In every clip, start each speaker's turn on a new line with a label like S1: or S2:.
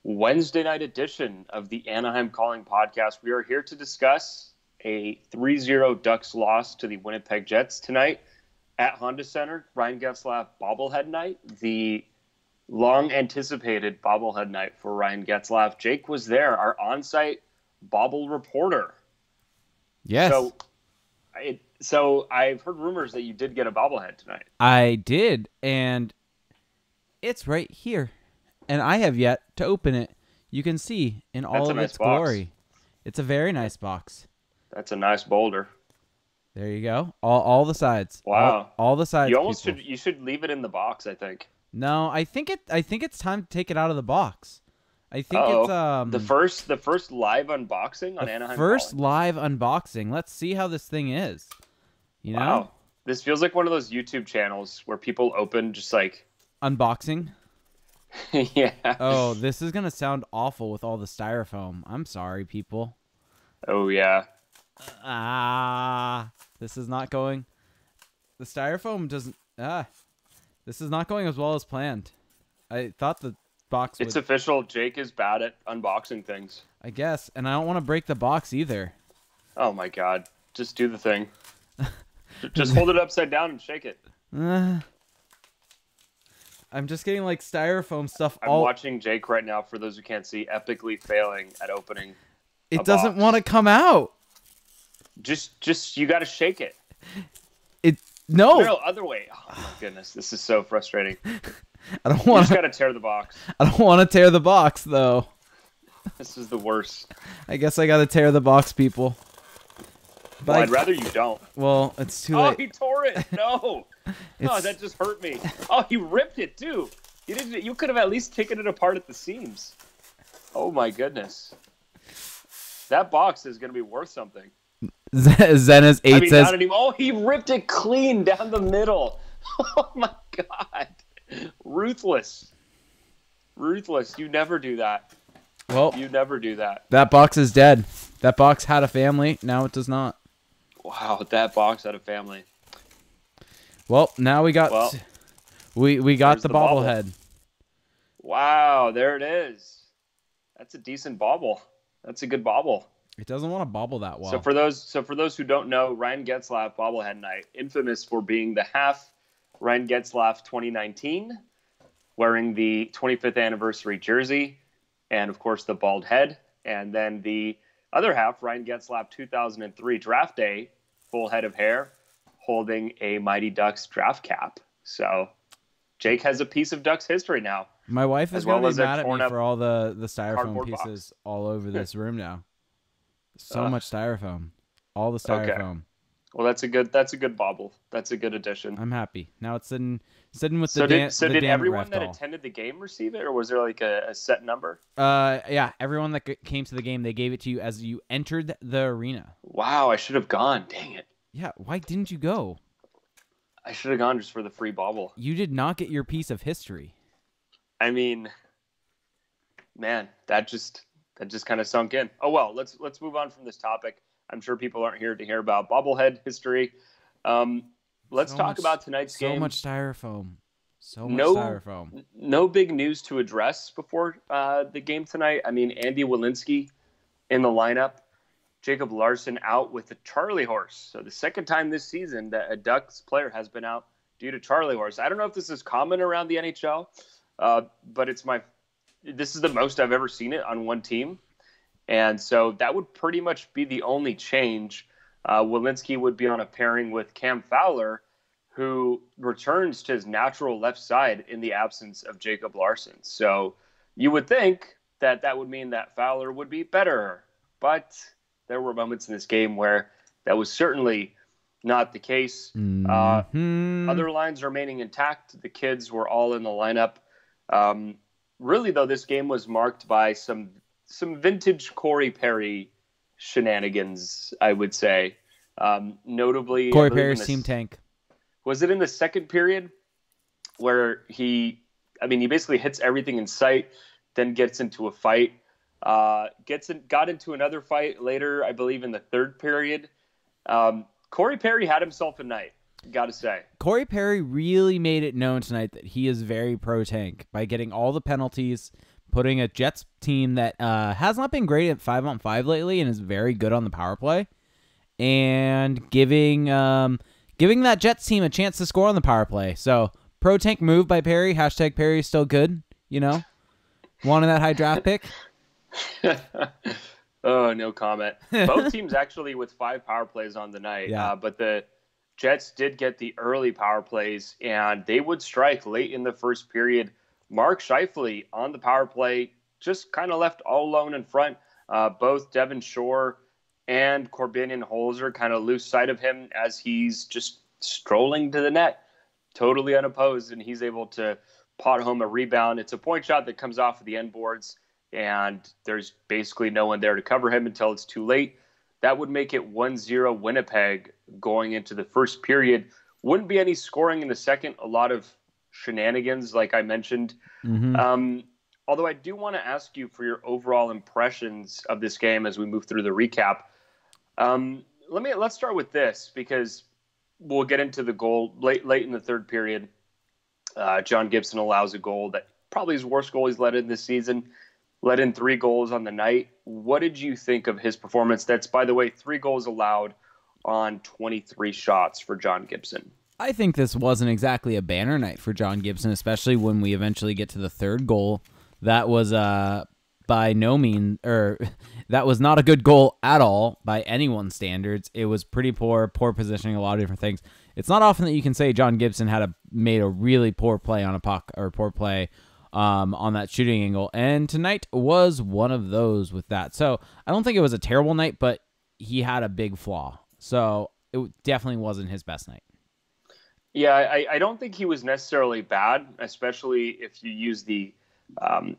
S1: Wednesday night edition of the Anaheim Calling Podcast. We are here to discuss a 3-0 Ducks loss to the Winnipeg Jets tonight at Honda Center. Ryan Getzlaf bobblehead night, the long-anticipated bobblehead night for Ryan Getzlaf. Jake was there, our on-site bobble reporter.
S2: Yes.
S1: So I've heard rumors that you did get a bobblehead tonight.
S2: I did, and it's right here. And I have yet to open it. You can see in all of its glory. It's a very nice box.
S1: That's a nice boulder.
S2: There you go. All the sides.
S1: Wow.
S2: All the sides.
S1: You should leave it in the box, I think.
S2: No, I think it's time to take it out of the box. I think it's
S1: the first live unboxing on Anaheim.
S2: First live unboxing. Let's see how this thing is. You know?
S1: Wow. This feels like one of those YouTube channels where people open just like
S2: unboxing.
S1: Yeah.
S2: Oh, this is gonna sound awful with all the styrofoam. I'm sorry, people.
S1: Oh yeah.
S2: This is not going. The styrofoam doesn't. This is not going as well as planned. I thought the box.
S1: It's official. Jake is bad at unboxing things.
S2: I guess, and I don't want to break the box either.
S1: Oh my god! Just do the thing. Just hold it upside down and shake it.
S2: I'm just getting like styrofoam stuff.
S1: I'm watching Jake right now. For those who can't see, epically failing at opening.
S2: It doesn't want to come out.
S1: Just you got to shake it.
S2: No,
S1: other way. Oh my goodness, this is so frustrating.
S2: I don't want.
S1: You just got to tear the box.
S2: I don't want to tear the box though.
S1: This is the worst.
S2: I guess I got to tear the box, people.
S1: Well, I'd rather you don't.
S2: Well, it's too late.
S1: Oh, he tore it. No. Oh, that just hurt me. Oh, he ripped it too. You could have at least taken it apart at the seams. Oh my goodness. That box is going to be worth something.
S2: Zena's 8 says.
S1: Not anymore. Oh, he ripped it clean down the middle. Oh my god. Ruthless. Ruthless. You never do that.
S2: Well,
S1: you never do that.
S2: That box is dead. That box had a family. Now it does not.
S1: Wow, that box had a family.
S2: Well, now we got we got the bobblehead.
S1: Wow, there it is. That's a decent bobble. That's a good bobble.
S2: It doesn't want to bobble that well.
S1: So for those who don't know, Ryan Getzlaf bobblehead night, infamous for being the half Ryan Getzlaf 2019, wearing the 25th anniversary jersey, and of course the bald head, and then the other half, Ryan Getzlaf 2003 draft day, full head of hair, holding a Mighty Ducks draft cap. So Jake has a piece of Ducks history now.
S2: My wife is going to be mad at me for all the styrofoam pieces all over this room now. So much styrofoam. All the styrofoam.
S1: Okay. Well, that's a good bobble. That's a good addition.
S2: I'm happy. Now it's sitting with
S1: did everyone that attended the game receive it, or was there like a set number?
S2: Yeah, everyone that came to the game, they gave it to you as you entered the arena.
S1: Wow, I should have gone. Dang it.
S2: Yeah, why didn't you go?
S1: I should have gone just for the free bobble.
S2: You did not get your piece of history.
S1: I mean, man, that just kind of sunk in. Oh well, let's move on from this topic. I'm sure people aren't here to hear about bobblehead history. Let's talk about tonight's game.
S2: So much styrofoam. Styrofoam.
S1: No big news to address before the game tonight. I mean, Andy Welinski in the lineup. Jacob Larson out with the Charlie horse. So the second time this season that a Ducks player has been out due to Charlie horse. I don't know if this is common around the NHL, but this is the most I've ever seen it on one team. And so that would pretty much be the only change. Welinski would be on a pairing with Cam Fowler, who returns to his natural left side in the absence of Jacob Larson. So you would think that would mean that Fowler would be better. But there were moments in this game where that was certainly not the case. Other lines remaining intact. The kids were all in the lineup. Really, though, this game was marked by some vintage Corey Perry shenanigans, I would say. Notably,
S2: Corey Perry's team tank.
S1: Was it in the second period where he basically hits everything in sight, then gets into a fight, got into another fight later, I believe in the third period. Corey Perry had himself a night, got to say.
S2: Corey Perry really made it known tonight that he is very pro tank by getting all the penalties, putting a Jets team that has not been great at 5-on-5 lately and is very good on the power play, and giving that Jets team a chance to score on the power play. So pro tank move by Perry. Hashtag Perry is still good. Wanted that high draft pick.
S1: Oh, no comment. Both teams actually with 5 power plays on the night.
S2: Yeah.
S1: But the Jets did get the early power plays, and they would strike late in the first period. Mark Scheifele on the power play just kind of left all alone in front. Both Devin Shore and Corbinian Holzer kind of lose sight of him as he's just strolling to the net, totally unopposed, and he's able to pot home a rebound. It's a point shot that comes off of the end boards, and there's basically no one there to cover him until it's too late. That would make it 1-0 Winnipeg going into the first period. Wouldn't be any scoring in the second. A lot of shenanigans, like I mentioned.
S2: Mm-hmm.
S1: Although I do want to ask you for your overall impressions of this game as we move through the recap. Let's start with this, because we'll get into the goal late in the third period. John Gibson allows a goal that probably his worst goal he's let in this season. Let in 3 goals on the night. What did you think of his performance? That's, by the way, 3 goals allowed on 23 shots for John Gibson.
S2: I think this wasn't exactly a banner night for John Gibson, especially when we eventually get to the third goal. That was by no means, or that was not a good goal at all by anyone's standards. It was pretty poor positioning, a lot of different things. It's not often that you can say John Gibson made a really poor play on a puck, or poor play on that shooting angle, and tonight was one of those with that. So I don't think it was a terrible night, but he had a big flaw. So it definitely wasn't his best night.
S1: Yeah, I don't think he was necessarily bad, especially if you use the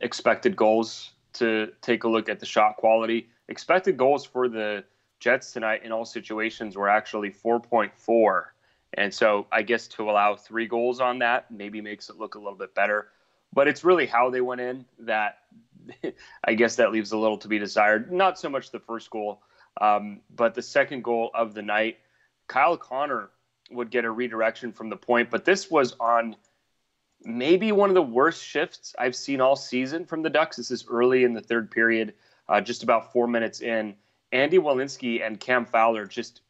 S1: expected goals to take a look at the shot quality. Expected goals for the Jets tonight in all situations were actually 4.4. And so I guess to allow 3 goals on that maybe makes it look a little bit better. But it's really how they went in that I guess that leaves a little to be desired. Not so much the first goal, but the second goal of the night. Kyle Connor would get a redirection from the point, but this was on maybe one of the worst shifts I've seen all season from the Ducks. This is early in the third period, just about 4 minutes in. Andy Welinski and Cam Fowler just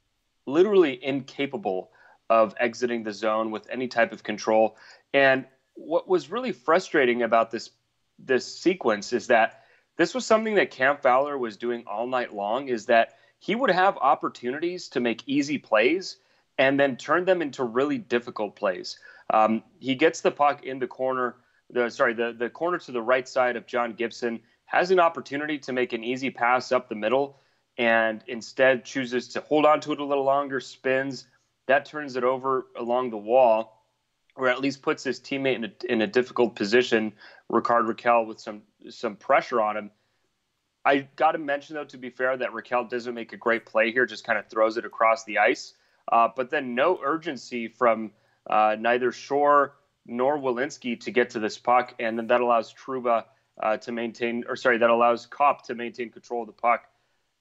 S1: literally incapable of exiting the zone with any type of control. And what was really frustrating about this sequence is that this was something that Cam Fowler was doing all night long, is that he would have opportunities to make easy plays and then turn them into really difficult plays. He gets the puck in the corner, the corner to the right side of John Gibson, has an opportunity to make an easy pass up the middle, and instead chooses to hold on to it a little longer, spins. That turns it over along the wall, or at least puts his teammate in a difficult position, Ricard Raquel, with some pressure on him. I got to mention, though, to be fair, that Raquel doesn't make a great play here, just kind of throws it across the ice. But then no urgency from neither Shore nor Welinski to get to this puck, and then that allows that allows Kopp to maintain control of the puck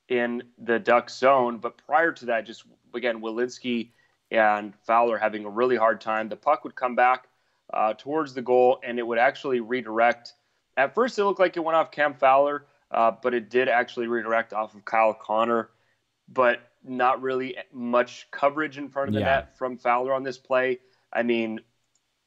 S1: in the Duck zone. But prior to that, just again, Welinski and Fowler having a really hard time. The puck would come back towards the goal, and it would actually redirect. At first, it looked like it went off Cam Fowler, but it did actually redirect off of Kyle Connor. But not really much coverage in front of the net from Fowler on this play. I mean,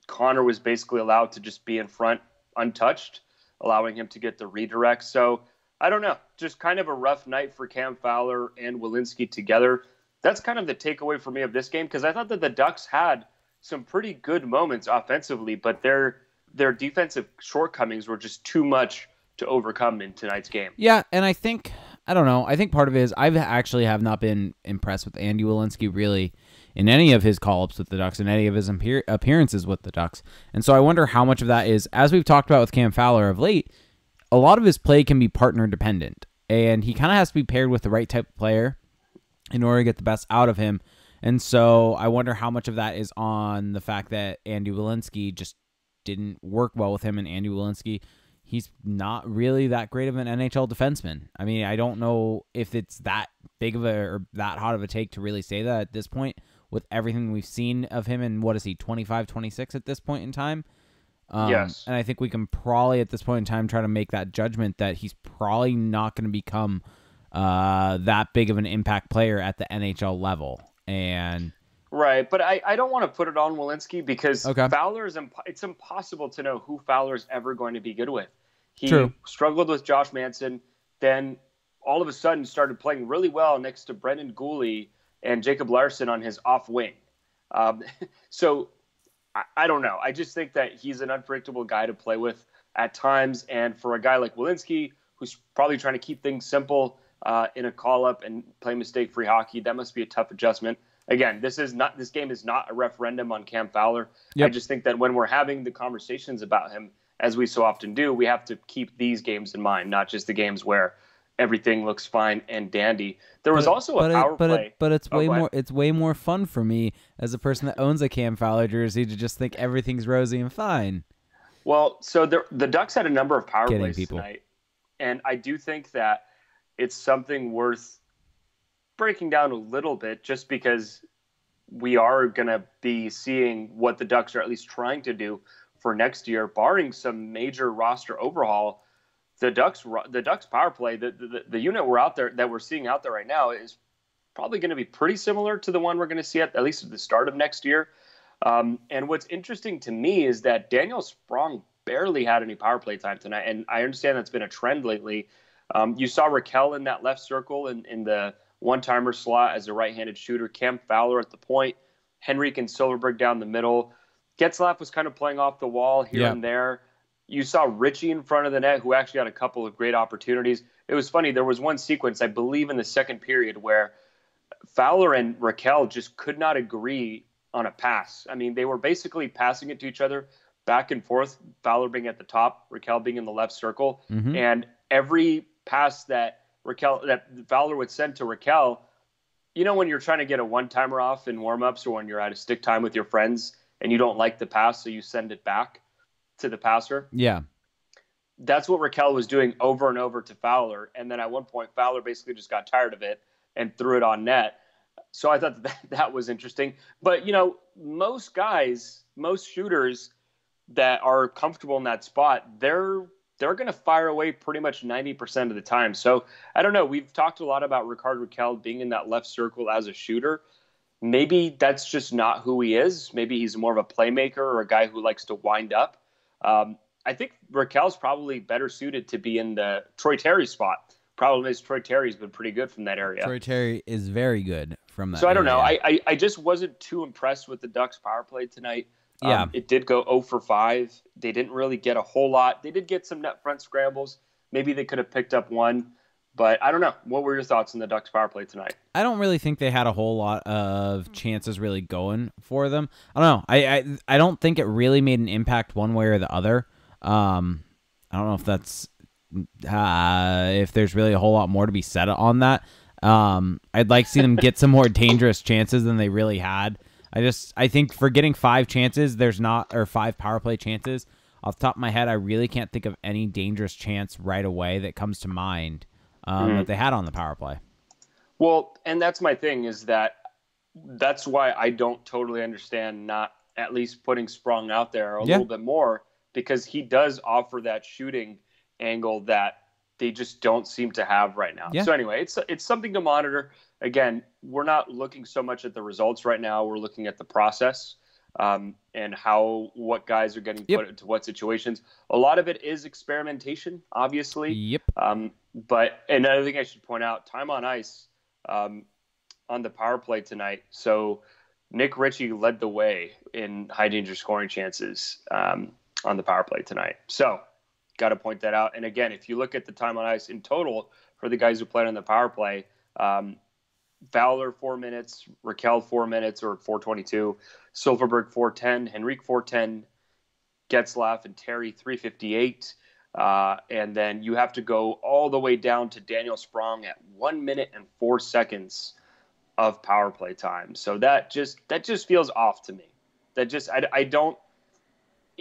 S1: Connor was basically allowed to just be in front untouched, allowing him to get the redirect. So I don't know, just kind of a rough night for Cam Fowler and Welinski together. That's kind of the takeaway for me of this game, because I thought that the Ducks had some pretty good moments offensively, but their defensive shortcomings were just too much to overcome in tonight's game.
S2: Yeah, and I think part of it is I have not been impressed with Andy Welinski really in any of his call-ups with the Ducks and any of his appearances with the Ducks. And so I wonder how much of that is, as we've talked about with Cam Fowler of late, a lot of his play can be partner dependent, and he kind of has to be paired with the right type of player in order to get the best out of him. And so I wonder how much of that is on the fact that Andy Welinski just didn't work well with him, and Andy Welinski, he's not really that great of an NHL defenseman. I mean, I don't know if it's that big of or that hot of a take to really say that at this point with everything we've seen of him. And what is he, 25, 26 at this point in time?
S1: Yes.
S2: And I think we can probably at this point in time try to make that judgment that he's probably not going to become that big of an impact player at the NHL level. And
S1: right, but I don't want to put it on Welinski because
S2: okay.
S1: It's impossible to know who Fowler's ever going to be good with. He
S2: True.
S1: struggled with Josh Manson, then all of a sudden started playing really well next to Brendan Gooley and Jacob Larson on his off wing. So I don't know. I just think that he's an unpredictable guy to play with at times. And for a guy like Welinski, who's probably trying to keep things simple in a call-up and play mistake-free hockey, that must be a tough adjustment. Again, this game is not a referendum on Cam Fowler. Yep. I just think that when we're having the conversations about him, as we so often do, we have to keep these games in mind, not just the games where everything looks fine and dandy. There was also a power play.
S2: But it's way more fun for me as a person that owns a Cam Fowler jersey to just think everything's rosy and fine.
S1: Well, so the Ducks had a number of power plays tonight, and I do think that it's something worth breaking down a little bit just because we are going to be seeing what the Ducks are at least trying to do for next year, barring some major roster overhaul. The Ducks power play, the unit we're seeing out there right now is probably going to be pretty similar to the one we're going to see at least at the start of next year. And what's interesting to me is that Daniel Sprong barely had any power play time tonight, and I understand that's been a trend lately. You saw Raquel in that left circle in the one-timer slot as a right-handed shooter, Cam Fowler at the point, Henrique and Silverberg down the middle. Getzlaf was kind of playing off the wall here and there. You saw Richie in front of the net, who actually had a couple of great opportunities. It was funny. There was one sequence, I believe, in the second period where Fowler and Raquel just could not agree on a pass. I mean, they were basically passing it to each other back and forth, Fowler being at the top, Raquel being in the left circle. Mm-hmm. And every pass that Fowler would send to Raquel, you know, when you're trying to get a one-timer off in warm-ups or when you're at a stick time with your friends and you don't like the pass, so you send it back to the passer.
S2: Yeah.
S1: That's what Raquel was doing over and over to Fowler. And then at one point, Fowler basically just got tired of it and threw it on net. So I thought that was interesting. But, you know, most shooters that are comfortable in that spot, they're going to fire away pretty much 90% of the time. So I don't know. We've talked a lot about Rickard Rakell being in that left circle as a shooter. Maybe that's just not who he is. Maybe he's more of a playmaker or a guy who likes to wind up. I think Rakell's probably better suited to be in the Troy Terry spot. Problem is Troy Terry's been pretty good from that area.
S2: Troy Terry is very good from that
S1: area. So I don't know. I just wasn't too impressed with the Ducks power play tonight.
S2: Yeah.
S1: It did go 0 for 5. They didn't really get a whole lot. They did get some net front scrambles. Maybe they could have picked up one. But I don't know. What were your thoughts on the Ducks power play tonight?
S2: I don't really think they had a whole lot of chances really going for them. I don't know. I don't think it really made an impact one way or the other. I don't know if that's if there's really a whole lot more to be said on that. I'd like to see them get some more dangerous chances than they really had. I think for getting 5 chances, or 5 power play chances, off the top of my head, I really can't think of any dangerous chance right away that comes to mind that they had on the power play.
S1: Well, and that's my thing is that's why I don't totally understand not at least putting Sprong out there a little bit more, because he does offer that shooting angle that they just don't seem to have right now. Yeah. So anyway, it's something to monitor. Again, we're not looking so much at the results right now. We're looking at the process and what guys are getting put into what situations. A lot of it is experimentation, obviously.
S2: Yep.
S1: But another thing I should point out, time on ice on the power play tonight. So Nick Ritchie led the way in high danger scoring chances on the power play tonight. So got to point that out. And again, if you look at the time on ice in total for the guys who played on the power play, Fowler 4 minutes, Raquel 4 minutes or 4:22, Silverberg 4:10, Henrique 4:10, Getzlaf and Terry 3:58, and then you have to go all the way down to Daniel Sprong at 1 minute and 4 seconds of power play time. So that just feels off to me. I don't,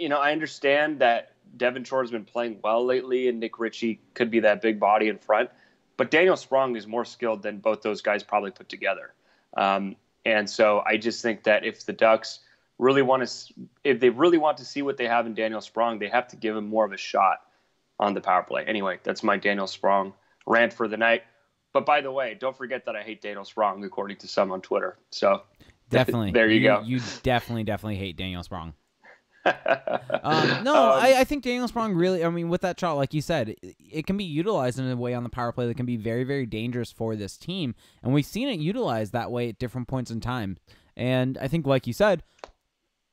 S1: I understand that Devin Shore has been playing well lately, and Nick Ritchie could be that big body in front. But Daniel Sprong is more skilled than both those guys probably put together. And so I just think that if the Ducks really want to, if they really want to see what they have in Daniel Sprong, they have to give him more of a shot on the power play. Anyway, that's my Daniel Sprong rant for the night. But by the way, don't forget that I hate Daniel Sprong, according to some on Twitter. So
S2: definitely,
S1: there you go.
S2: You definitely hate Daniel Sprong. I think Daniel Sprong really, I mean, with that shot, like you said, it can be utilized in a way on the power play that can be very, very dangerous for this team. And we've seen it utilized that way at different points in time. And I think, like you said,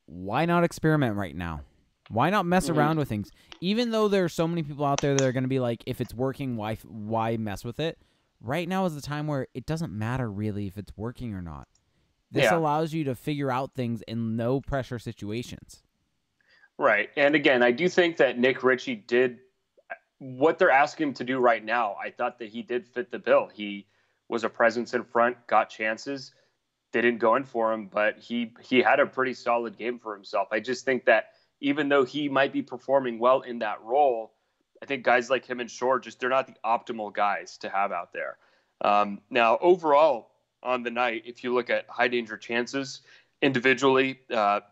S2: why not experiment right now? Why not mess around with things? Even though there are so many people out there that are going to be like, if it's working, why mess with it? Right now is the time where it doesn't matter really if it's working or not. This allows you to figure out things in no pressure situations.
S1: Right. And again, I do think that Nick Ritchie did what they're asking him to do right now. I thought that he did fit the bill. He was a presence in front, got chances, didn't go in for him, but he had a pretty solid game for himself. I just think that even though he might be performing well in that role, I think guys like him and Shore, they're not the optimal guys to have out there. Now, overall on the night, if you look at high danger chances individually,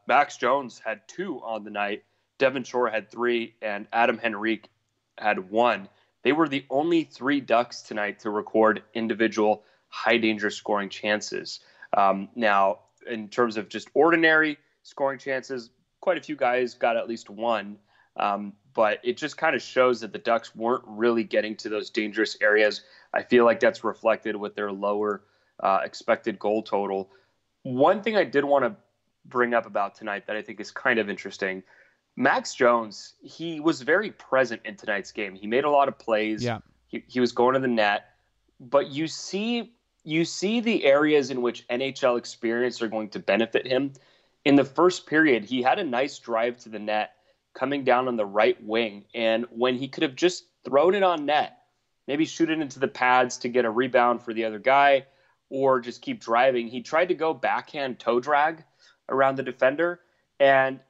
S1: Max Jones had 2 on the night, Devin Shore had 3, and Adam Henrique had 1. They were the only 3 Ducks tonight to record individual high danger scoring chances. Now, in terms of just ordinary scoring chances, quite a few guys got at least 1. But it just kind of shows that the Ducks weren't really getting to those dangerous areas. I feel like that's reflected with their lower expected goal total. One thing I did want to bring up about tonight that I think is kind of interesting, Max Jones, he was very present in tonight's game. He made a lot of plays.
S2: Yeah.
S1: He was going to the net. But you see the areas in which NHL experience are going to benefit him. In the first period, he had a nice drive to the net coming down on the right wing. And when he could have just thrown it on net, maybe shoot it into the pads to get a rebound for the other guy, or just keep driving, he tried to go backhand toe drag around the defender. And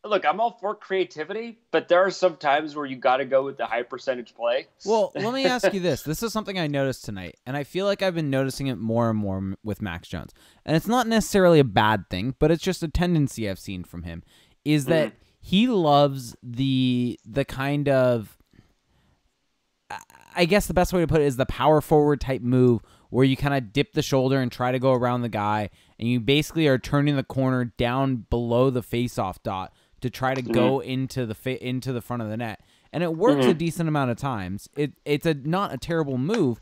S1: look, I'm all for creativity, but there are some times where you got to go with the high percentage play.
S2: Well, let me ask you this. This is something I noticed tonight, and I feel like I've been noticing it more and more with Max Jones. And it's not necessarily a bad thing, but it's just a tendency I've seen from him, is that he loves the kind of, I guess the best way to put it is the power forward type move where you kind of dip the shoulder and try to go around the guy, and you basically are turning the corner down below the face-off dot to try to go into the front of the net. And it works a decent amount of times. It's not a terrible move,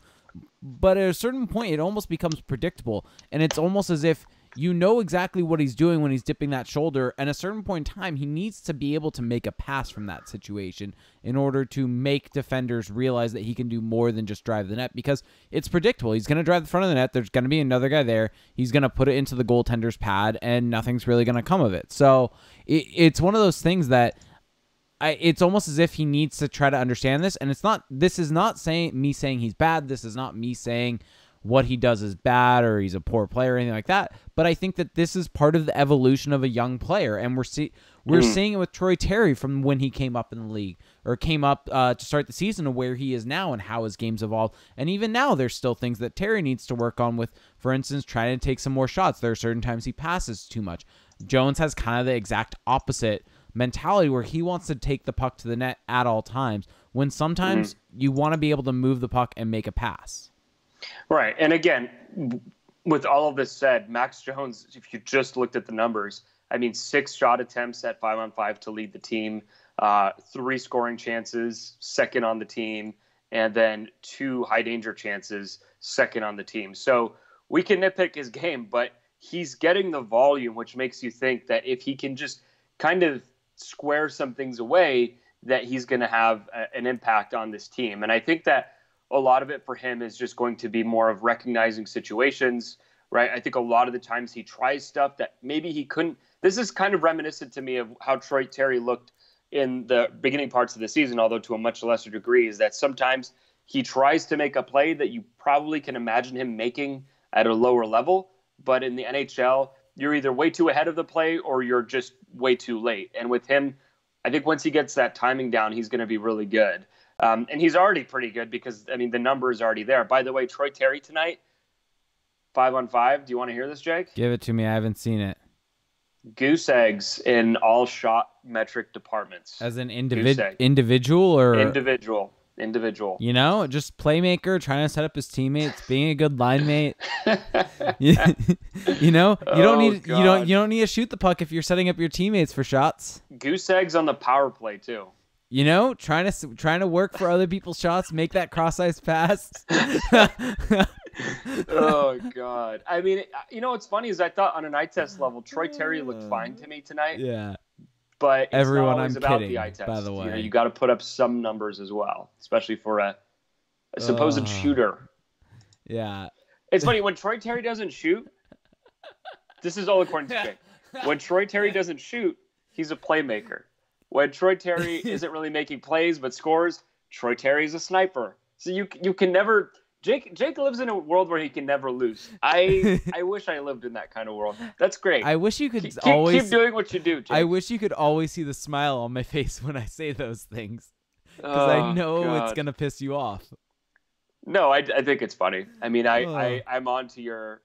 S2: but at a certain point it almost becomes predictable, and it's almost as if you know exactly what he's doing when he's dipping that shoulder, and at a certain point in time, he needs to be able to make a pass from that situation in order to make defenders realize that he can do more than just drive the net, because it's predictable. He's going to drive the front of the net. There's going to be another guy there. He's going to put it into the goaltender's pad, and nothing's really going to come of it. So it's one of those things that it's almost as if he needs to try to understand this, and this is not me saying he's bad. This is not me saying what he does is bad or he's a poor player or anything like that. But I think that this is part of the evolution of a young player. And we're seeing it with Troy Terry from when he came up in the league or came up to start the season to where he is now and how his game's evolved. And even now, there's still things that Terry needs to work on with, for instance, trying to take some more shots. There are certain times he passes too much. Jones has kind of the exact opposite mentality where he wants to take the puck to the net at all times, when sometimes you want to be able to move the puck and make a pass.
S1: Right. And again, with all of this said, Max Jones, if you just looked at the numbers, I mean, 6 shot attempts at 5-on-5 to lead the team, 3 scoring chances, second on the team, and then 2 high danger chances, second on the team. So we can nitpick his game, but he's getting the volume, which makes you think that if he can just kind of square some things away, that he's going to have an impact on this team. And I think that a lot of it for him is just going to be more of recognizing situations, right? I think a lot of the times he tries stuff that maybe he couldn't. This is kind of reminiscent to me of how Troy Terry looked in the beginning parts of the season, although to a much lesser degree, is that sometimes he tries to make a play that you probably can imagine him making at a lower level. But in the NHL, you're either way too ahead of the play or you're just way too late. And with him, I think once he gets that timing down, he's going to be really good. And he's already pretty good because, I mean, the number is already there. By the way, Troy Terry tonight, 5-on-5. Do you want to hear this, Jake?
S2: Give it to me. I haven't seen it.
S1: Goose eggs in all shot metric departments.
S2: As an individual or
S1: individual.
S2: You know, just playmaker, trying to set up his teammates, being a good line mate. you know, you don't need to shoot the puck if you're setting up your teammates for shots.
S1: Goose eggs on the power play too.
S2: You know, trying to work for other people's shots, make that cross-ice pass.
S1: Oh God! I mean, you know what's funny is I thought on an eye test level, Troy Terry looked fine to me tonight.
S2: Yeah.
S1: But it's
S2: everyone,
S1: not always
S2: I'm
S1: about
S2: kidding,
S1: the eye test.
S2: by the way.
S1: You know, you got to put up some numbers as well, especially for a supposed shooter.
S2: Yeah.
S1: It's funny when Troy Terry doesn't shoot. This is all according to Jake. When Troy Terry doesn't shoot, he's a playmaker. When Troy Terry isn't really making plays but scores, Troy Terry's a sniper. So you can never. Jake lives in a world where he can never lose. I wish I lived in that kind of world. That's great.
S2: I wish you could
S1: keep doing what you do, Jake.
S2: I wish you could always see the smile on my face when I say those things, because I know it's gonna piss you off.
S1: No, I think it's funny. I mean, I'm onto your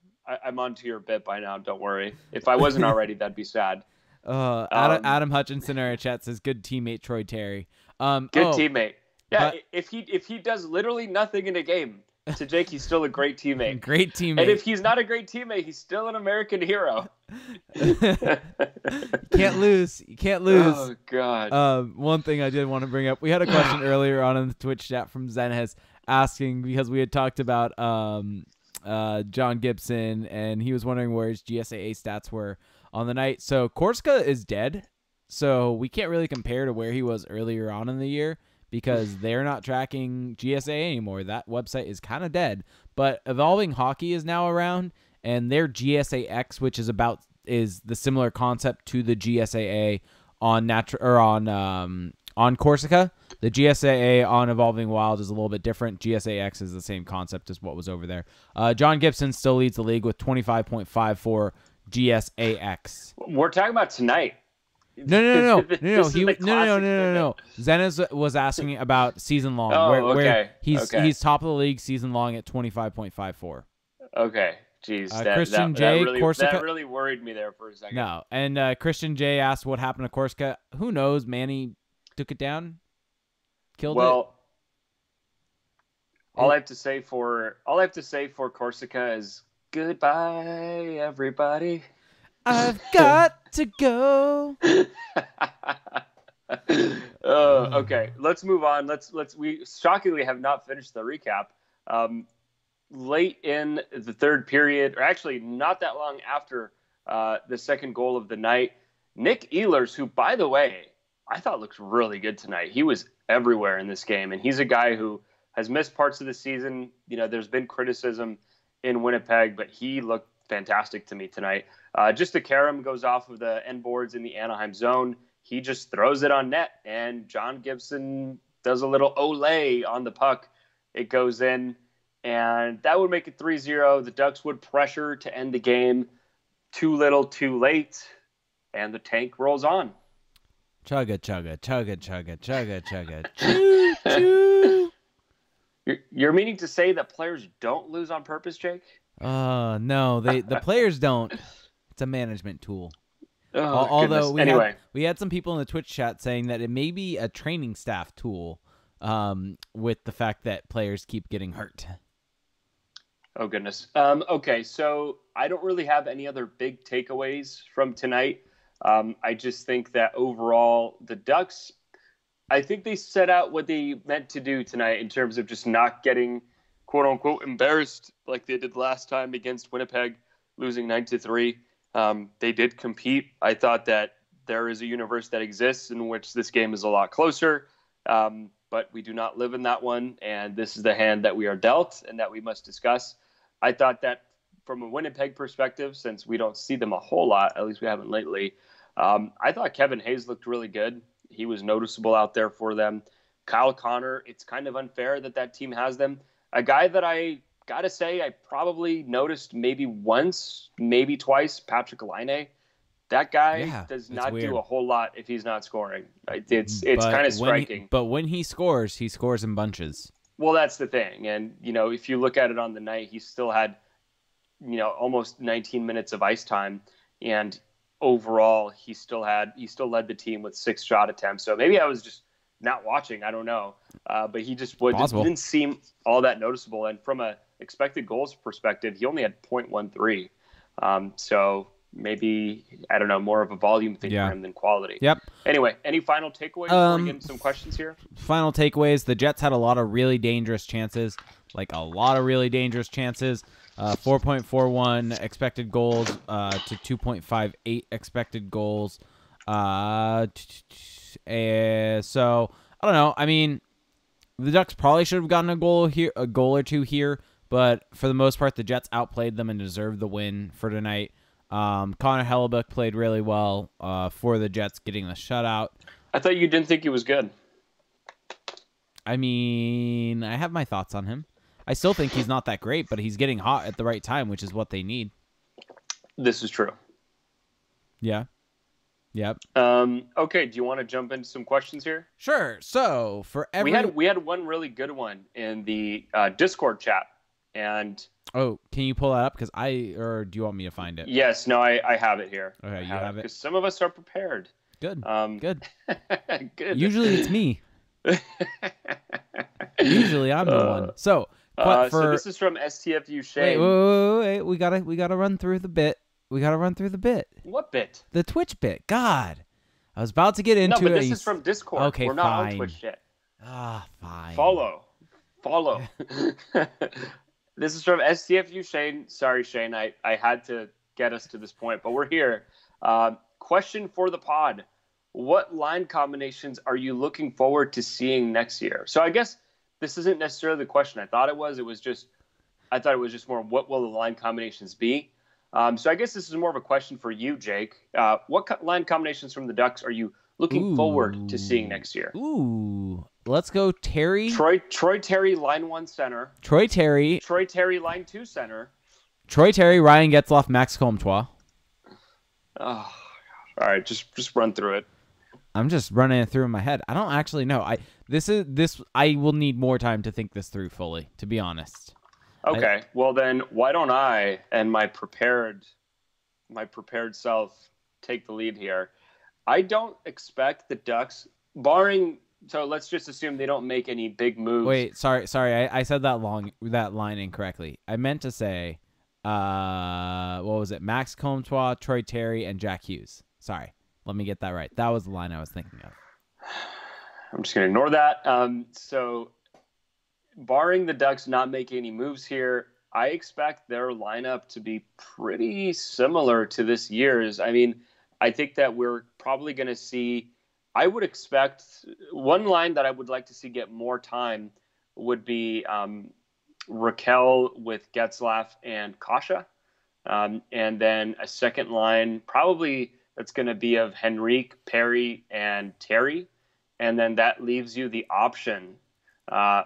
S1: bit by now. Don't worry. If I wasn't already, that'd be sad.
S2: Adam Hutchinson in our chat says good teammate Troy Terry.
S1: Good teammate. Yeah, but if he does literally nothing in a game, to Jake, he's still a great teammate.
S2: Great teammate.
S1: And if he's not a great teammate, he's still an American hero.
S2: You can't lose. You can't lose.
S1: Oh, God.
S2: One thing I did want to bring up. We had a question earlier on in the Twitch chat from Zenhez asking, because we had talked about John Gibson, and he was wondering where his GSAA stats were on the night. So Corsica is dead, so we can't really compare to where he was earlier on in the year, because they're not tracking GSA anymore. That website is kind of dead. But Evolving Hockey is now around, and their GSAX, which is the similar concept to the GSAA on Corsica. The GSAA on Evolving Wild is a little bit different. GSAX is the same concept as what was over there. John Gibson still leads the league with 25.54 GSAX.
S1: We're talking about tonight.
S2: No. Zenez was asking about season long, where he's top of the league season long at 25.54.
S1: Okay, jeez,
S2: Christian J. Corsica.
S1: That really worried me there for a second.
S2: No, and Christian J. asked what happened to Corsica. Who knows? Manny took it down, killed it.
S1: Well, all I have to say for Corsica is goodbye, everybody.
S2: I've got to go.
S1: Okay, let's move on. We shockingly have not finished the recap. Late in the third period, or actually not that long after the second goal of the night, Nick Ehlers, who, by the way, I thought looked really good tonight. He was everywhere in this game, and he's a guy who has missed parts of the season. You know, there's been criticism in Winnipeg, but he looked fantastic to me tonight. Just a carom goes off of the end boards in the Anaheim zone. He just throws it on net, and John Gibson does a little olay on the puck. It goes in, and that would make it 3-0. The Ducks would pressure to end the game. Too little, too late, and the tank rolls on.
S2: Chugga, chugga, chugga, chugga, chugga, chugga. Choo, choo.
S1: You're meaning to say that players don't lose on purpose, Jake?
S2: No, the players don't. It's a management tool.
S1: Although
S2: we had some people in the Twitch chat saying that it may be a training staff tool, with the fact that players keep getting hurt.
S1: Oh goodness. Okay, so I don't really have any other big takeaways from tonight. I just think that overall the Ducks, I think they set out what they meant to do tonight in terms of just not getting quote unquote embarrassed like they did last time against Winnipeg, losing 9-3. They did compete. I thought that there is a universe that exists in which this game is a lot closer, but we do not live in that one, and this is the hand that we are dealt and that we must discuss. I thought that from a Winnipeg perspective, since we don't see them a whole lot, at least we haven't lately, I thought Kevin Hayes looked really good. He was noticeable out there for them. Kyle Connor, it's kind of unfair that team has them. A guy that I got to say I probably noticed maybe once, maybe twice, Patrick Laine. That guy does not do a whole lot if he's not scoring. It's kind of striking.
S2: But when he scores in bunches.
S1: Well, that's the thing. And, if you look at it on the night, he still had, almost 19 minutes of ice time. And overall he still led the team with 6 shot attempts. So maybe I was just not watching. I don't know. But he just didn't seem all that noticeable. And from a expected goals perspective, he only had .13. So maybe, I don't know, more of a volume thing for him than quality.
S2: Yep.
S1: Anyway, any final takeaways before we get into some questions here?
S2: Final takeaways. The Jets had a lot of really dangerous chances. 4.41 expected goals to 2.58 expected goals. So, I don't know. I mean, the Ducks probably should have gotten a goal or two here, but for the most part, the Jets outplayed them and deserved the win for tonight. Connor Hellebuck played really well for the Jets, getting the shutout.
S1: I thought you didn't think he was good.
S2: I mean, I have my thoughts on him. I still think he's not that great, but he's getting hot at the right time, which is what they need.
S1: This is true.
S2: Yeah. Yep.
S1: Okay, do you want to jump into some questions here?
S2: Sure. So, for every...
S1: We had one really good one in the Discord chat. And
S2: oh, can you pull that up? Or do you want me to find it?
S1: Yes, no, I have it here.
S2: Okay, you have it.
S1: Because some of us are prepared.
S2: Good. Good.
S1: Good.
S2: Usually it's me. Usually I'm the one. So,
S1: so this is from STFU Shane.
S2: Wait. We gotta run through the bit.
S1: What bit?
S2: The Twitch bit. God, I was about to get into it.
S1: No, but this is from Discord.
S2: Okay,
S1: we're not on Twitch yet.
S2: Fine.
S1: Follow. This is from STFU Shane. Sorry, Shane. I had to get us to this point, but we're here. Question for the pod. What line combinations are you looking forward to seeing next year? So I guess this isn't necessarily the question I thought it was. I thought it was just more, what will the line combinations be? So I guess this is more of a question for you, Jake. What line combinations from the Ducks are you looking forward to seeing next year?
S2: Let's go Terry.
S1: Troy Terry, line 1 center.
S2: Troy Terry,
S1: line 2 center.
S2: Troy Terry, Ryan Getzlaf, Max Comtois.
S1: Oh, all right, just run through it.
S2: I'm just running it through in my head. I don't actually know. I will need more time to think this through fully, to be honest.
S1: Okay, well then, why don't I and my prepared self take the lead here? I don't expect the Ducks, barring. So let's just assume they don't make any big moves.
S2: Wait, sorry. I said that line incorrectly. I meant to say, what was it? Max Comtois, Troy Terry, and Jack Hughes. Sorry. Let me get that right. That was the line I was thinking of.
S1: I'm just going to ignore that. So barring the Ducks not making any moves here, I expect their lineup to be pretty similar to this year's. I mean, I think that we're probably going to see, I would expect one line that I would like to see get more time would be Raquel with Getzlaf and Kasha. And then a second line, probably that's going to be of Henrique, Perry, and Terry. And then that leaves you the option,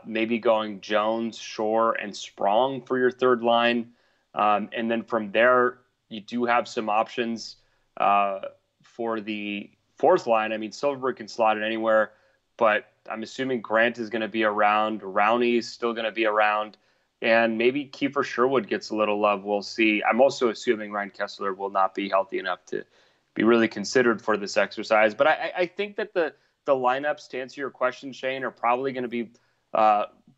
S1: maybe going Jones, Shore, and Sprong for your third line. And then from there, you do have some options for the fourth line. I mean, Silverberg can slot it anywhere, but I'm assuming Grant is going to be around. Rowney's still going to be around. And maybe Kiefer Sherwood gets a little love. We'll see. I'm also assuming Ryan Kessler will not be healthy enough to be really considered for this exercise. But I think that the lineups, to answer your question, Shane, are probably going to be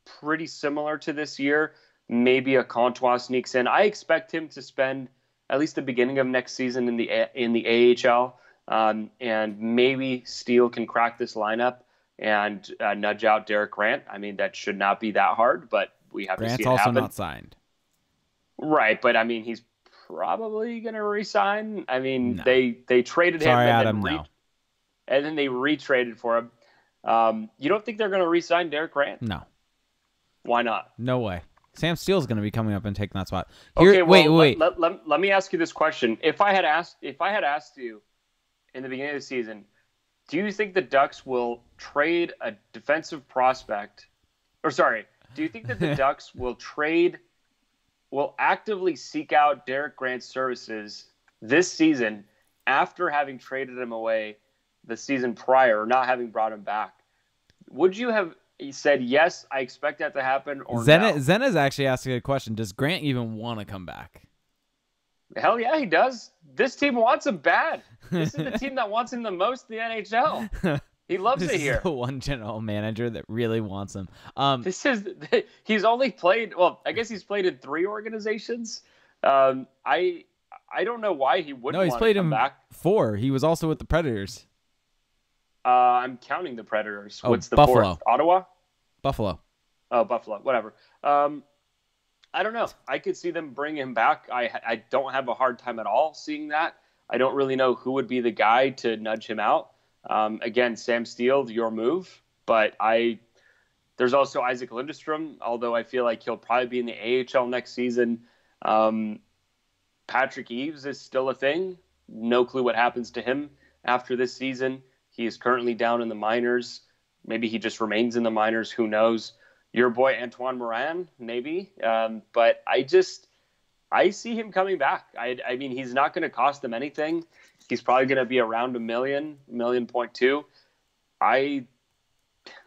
S1: pretty similar to this year. Maybe a Comtois sneaks in. I expect him to spend at least the beginning of next season in the AHL. And maybe Steele can crack this lineup and nudge out Derek Grant. I mean, that should not be that hard, but we have to see it happen.
S2: Grant's also not signed.
S1: Right, but I mean, he's probably going to resign. I mean, no. They traded him.
S2: Sorry, Adam, no.
S1: And then they retraded for him. You don't think they're going to resign Derek Grant?
S2: No.
S1: Why not?
S2: No way. Sam Steele's going to be coming up and taking that spot.
S1: Okay, well, wait. Let me ask you this question. If I had asked you in the beginning of the season, do you think the Ducks will trade a defensive prospect? Or sorry, do you think that the Ducks will actively seek out Derek Grant's services this season after having traded him away the season prior, or not having brought him back? Would you have said, yes, I expect that to happen, or no?
S2: Zena's actually asking a question. Does Grant even want to come back?
S1: Hell yeah, he does. This team wants him bad. This is the team that wants him the most in the NHL. He loves
S2: This
S1: it
S2: is
S1: here.
S2: the one general manager that really wants him.
S1: He's only played, well, I guess he's played in 3 organizations. I don't know why he wouldn't
S2: he's
S1: want
S2: played
S1: to come
S2: in
S1: back.
S2: 4. He was also with the Predators.
S1: I'm counting the Predators.
S2: Oh,
S1: What's the
S2: Buffalo.
S1: 4th? Ottawa?
S2: Buffalo.
S1: Oh, Buffalo. Whatever. I don't know. I could see them bring him back. I don't have a hard time at all seeing that. I don't really know who would be the guy to nudge him out. Again, Sam Steele, your move. But there's also Isaac Lindstrom, although I feel like he'll probably be in the AHL next season. Patrick Eaves is still a thing. No clue what happens to him after this season. He is currently down in the minors. Maybe he just remains in the minors. Who knows? Your boy Antoine Morin, maybe. But I see him coming back. I mean, he's not going to cost them anything. He's probably going to be around $1 million, $1.2 million.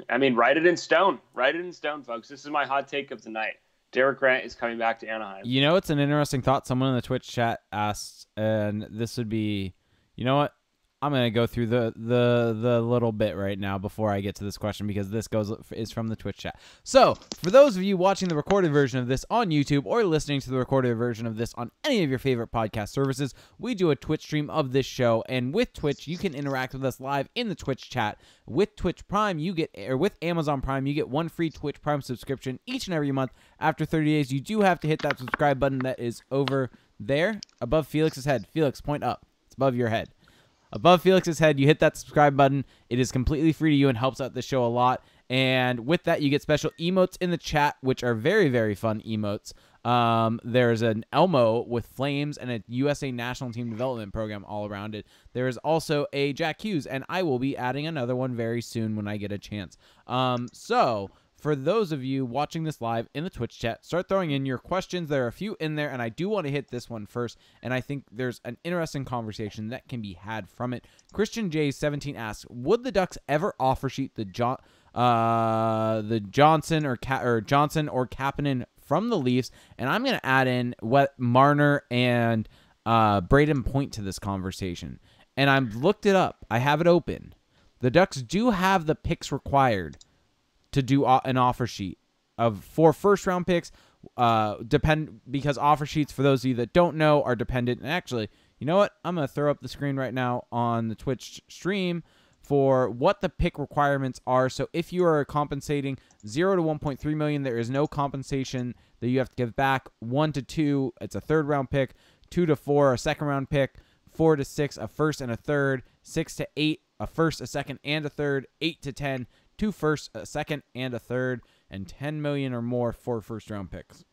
S1: I mean, write it in stone. Write it in stone, folks. This is my hot take of the night. Derek Grant is coming back to Anaheim.
S2: You know, it's an interesting thought. Someone in the Twitch chat asked, and this would be, you know what? I'm going to go through the little bit right now before I get to this question, because this is from the Twitch chat. So, for those of you watching the recorded version of this on YouTube or listening to the recorded version of this on any of your favorite podcast services, we do a Twitch stream of this show, and with Twitch, you can interact with us live in the Twitch chat. With Twitch Prime, with Amazon Prime, you get 1 free Twitch Prime subscription each and every month. After 30 days, you do have to hit that subscribe button that is over there above Felix's head. Felix, point up. It's above your head. Above Felix's head, you hit that subscribe button. It is completely free to you and helps out the show a lot. And with that, you get special emotes in the chat, which are very, very fun emotes. There's an Elmo with flames and a USA National Team Development Program all around it. There is also a Jack Hughes, and I will be adding another one very soon when I get a chance. So for those of you watching this live in the Twitch chat, start throwing in your questions. There are a few in there, and I do want to hit this one first, and I think there's an interesting conversation that can be had from it. Christian J17 asks, would the Ducks ever offer sheet the Johnson or Kapanen from the Leafs? And I'm going to add in what Marner and Braden Point to this conversation. And I've looked it up. I have it open. The Ducks do have the picks required to do an offer sheet for first-round picks, because offer sheets, for those of you that don't know, are dependent. And actually, you know what? I'm going to throw up the screen right now on the Twitch stream for what the pick requirements are. So if you are compensating 0 to 1.3 million, there is no compensation that you have to give back. 1 to 2, it's a third-round pick. 2 to 4, a second-round pick. 4 to 6, a first and a third. 6 to 8, a first, a second, and a third. 8 to 10, 2 firsts, a second, and a third, and 10 million or more for first-round picks.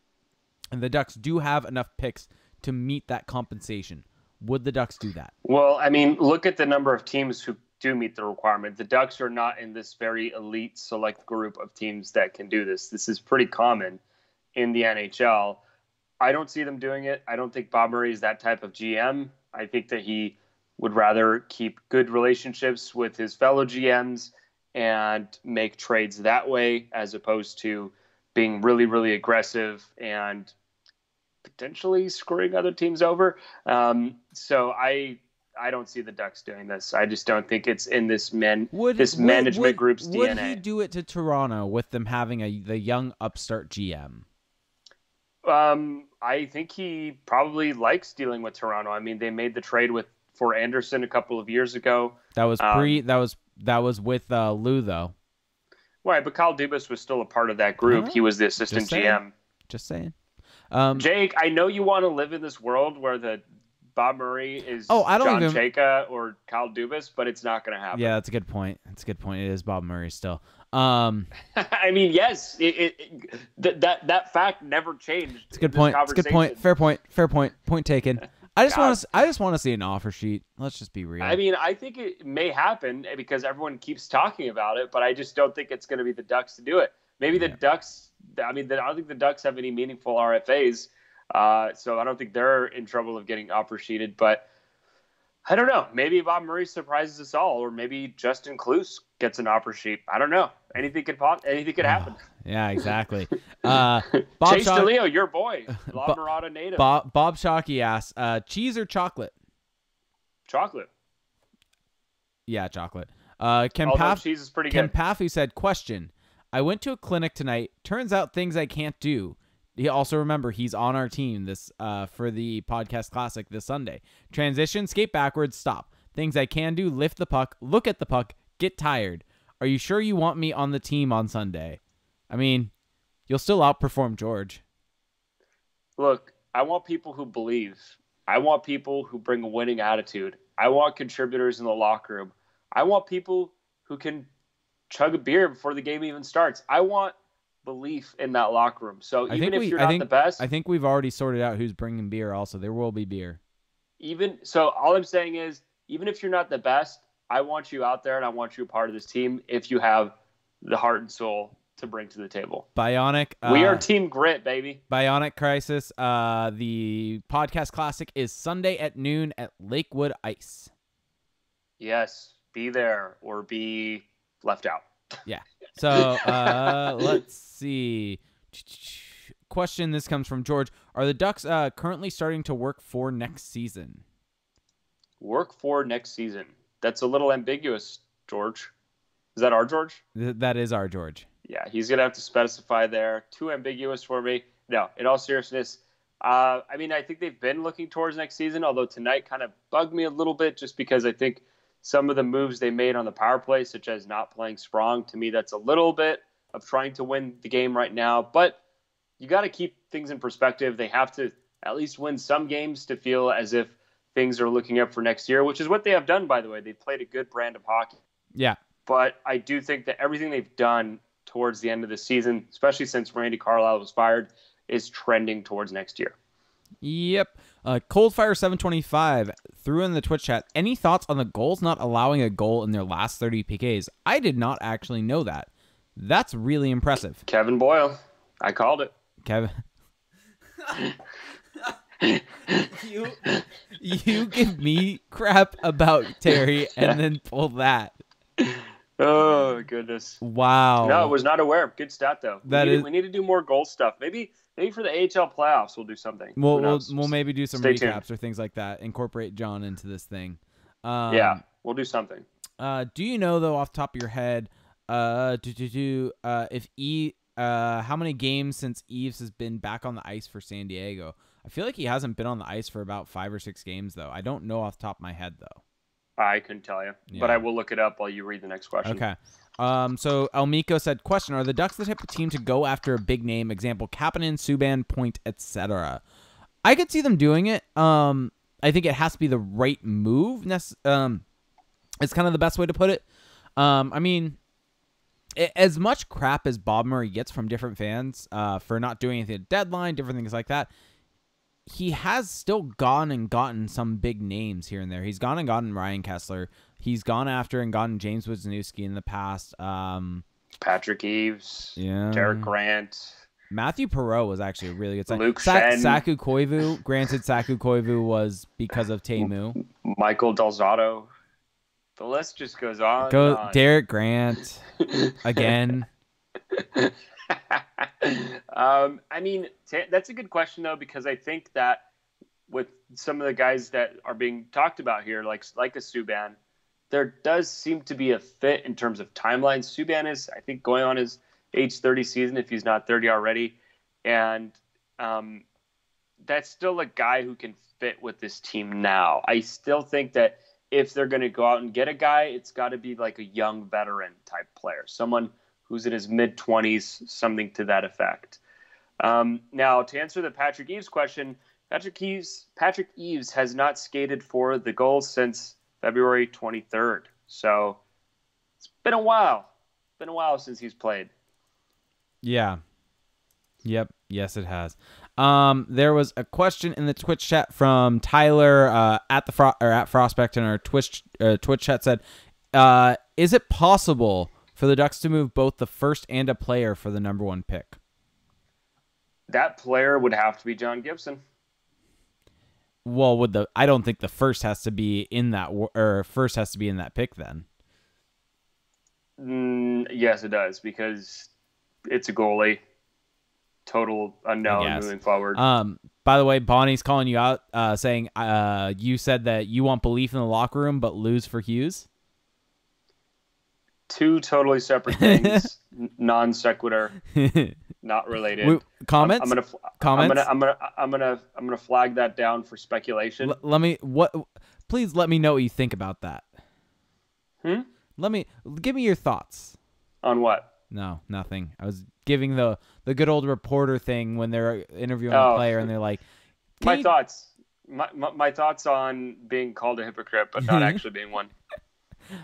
S2: And the Ducks do have enough picks to meet that compensation. Would the Ducks do that?
S1: Well, I mean, look at the number of teams who do meet the requirement. The Ducks are not in this very elite select group of teams that can do this. This is pretty common in the NHL. I don't see them doing it. I don't think Bob Murray is that type of GM. I think that he would rather keep good relationships with his fellow GMs and make trades that way, as opposed to being really, really aggressive and potentially screwing other teams over. So I don't see the Ducks doing this. I just don't think it's in this management group's DNA.
S2: Would he do it to Toronto with them having the young upstart GM?
S1: I think he probably likes dealing with Toronto. I mean, they made the trade for Anderson a couple of years ago.
S2: That was with Lou, though.
S1: Right, but Kyle Dubas was still a part of that group. He was the assistant GM.
S2: Just saying.
S1: Jake, I know you want to live in this world where the Bob Murray is John Chayka or Kyle Dubas, but it's not going to happen.
S2: Yeah, that's a good point. It is Bob Murray still.
S1: I mean, yes, that fact never changed.
S2: It's a good point. It's a good point. Fair point. Point taken. I just want to see an offer sheet. Let's just be real.
S1: I mean, I think it may happen because everyone keeps talking about it, but I just don't think it's going to be the Ducks to do it. Maybe the Ducks. I mean, I don't think the Ducks have any meaningful RFAs, so I don't think they're in trouble of getting offer sheeted. But I don't know. Maybe Bob Murray surprises us all, or maybe Justin Kluse gets an offer sheet. I don't know. Anything could happen.
S2: Yeah, exactly.
S1: Chase DeLeo, your boy, La Mirada native.
S2: Bob Shockey asks, cheese or chocolate?
S1: Chocolate.
S2: Yeah, chocolate.
S1: Cheese is pretty good.
S2: Ken Paffu said, question. I went to a clinic tonight. Turns out things I can't do. He also, remember, he's on our team this for the podcast classic this Sunday. Transition, skate backwards, stop. Things I can do, lift the puck, look at the puck, get tired. Are you sure you want me on the team on Sunday? I mean, you'll still outperform George.
S1: Look, I want people who believe. I want people who bring a winning attitude. I want contributors in the locker room. I want people who can chug a beer before the game even starts. I want belief in that locker room. So even if you're not the best,
S2: I think we've already sorted out who's bringing beer. Also, there will be beer.
S1: All I'm saying is, even if you're not the best, I want you out there and I want you a part of this team if you have the heart and soul to bring to the table.
S2: Bionic.
S1: We are Team Grit, baby.
S2: Bionic Crisis. The podcast classic is Sunday at noon at Lakewood Ice.
S1: Yes, be there or be left out.
S2: Yeah. So let's see. Question. This comes from George. Are the Ducks currently starting to work for next season?
S1: Work for next season. That's a little ambiguous, George. Is that our George?
S2: That is our George.
S1: Yeah, he's going to have to specify there. Too ambiguous for me. No, in all seriousness, I think they've been looking towards next season, although tonight kind of bugged me a little bit just because I think some of the moves they made on the power play, such as not playing Sprong, to me, that's a little bit of trying to win the game right now. But you got to keep things in perspective. They have to at least win some games to feel as if things are looking up for next year, which is what they have done, by the way. They've played a good brand of hockey.
S2: Yeah.
S1: But I do think that everything they've done towards the end of the season, especially since Randy Carlyle was fired, is trending towards next year.
S2: Yep. Coldfire 725 threw in the Twitch chat. Any thoughts on the goals not allowing a goal in their last 30 PKs? I did not actually know that. That's really impressive.
S1: Kevin Boyle. I called it.
S2: Kevin. You give me crap about Terry and then pull that.
S1: Oh, goodness.
S2: Wow.
S1: No, I was not aware. Good stat, though. We need to do more goal stuff. Maybe for the AHL playoffs, we'll do something.
S2: We'll maybe do some recaps
S1: tuned.
S2: Or things like that. Incorporate John into this thing.
S1: Yeah, we'll do something.
S2: Do you know, though, off the top of your head, if how many games since Eves has been back on the ice for San Diego? I feel like he hasn't been on the ice for about 5 or 6 games, though. I don't know off the top of my head, though.
S1: I couldn't tell you, but I will look it up while you read the next question.
S2: Okay. So Elmiko said, question, are the Ducks the type of team to go after a big name, example, Kapanen, Subban, Point, etc.? I could see them doing it. I think it has to be the right move. It's kind of the best way to put it. I mean, as much crap as Bob Murray gets from different fans for not doing anything at deadline, different things like that, he has still gone and gotten some big names here and there. He's gone and gotten Ryan Kessler. He's gone after and gotten James Wisniewski in the past.
S1: Patrick Eves.
S2: Yeah.
S1: Derek Grant.
S2: Matthew Perreault was actually a really good sign.
S1: Luke Shen.
S2: Saku Koivu. Granted, Saku Koivu was because of Teemu.
S1: Michael Delzato. The list just goes on.
S2: Derek Grant. Again.
S1: That's a good question, though, because I think that with some of the guys that are being talked about here, like a Subban, there does seem to be a fit in terms of timeline. Subban is, I think, going on his age 30 season, if he's not 30 already. And that's still a guy who can fit with this team now. I still think that if they're going to go out and get a guy, it's got to be like a young veteran type player, someone who's in his mid-20s, something to that effect. Now, to answer the Patrick Eves question, Patrick Eves has not skated for the Gulls since February 23rd. So it's been a while. Been a while since he's played.
S2: Yeah. Yep. Yes, it has. There was a question in the Twitch chat from Tyler at Frostback in our Twitch chat said, is it possible for the Ducks to move both the first and a player for the number 1 pick?
S1: That player would have to be John Gibson.
S2: Well, I don't think the first has to be in that or first has to be in that pick then.
S1: Yes, it does, because it's a goalie. Total unknown moving forward.
S2: By the way, Bonnie's calling you out, saying you said that you want belief in the locker room but lose for Hughes.
S1: Two totally separate things, non sequitur, not related.
S2: Comments?
S1: I'm gonna flag that down for speculation.
S2: Please let me know what you think about that. Give me your thoughts.
S1: On what?
S2: No, nothing. I was giving the good old reporter thing when they're interviewing a player and they're like,
S1: thoughts. My thoughts on being called a hypocrite, but not actually being one.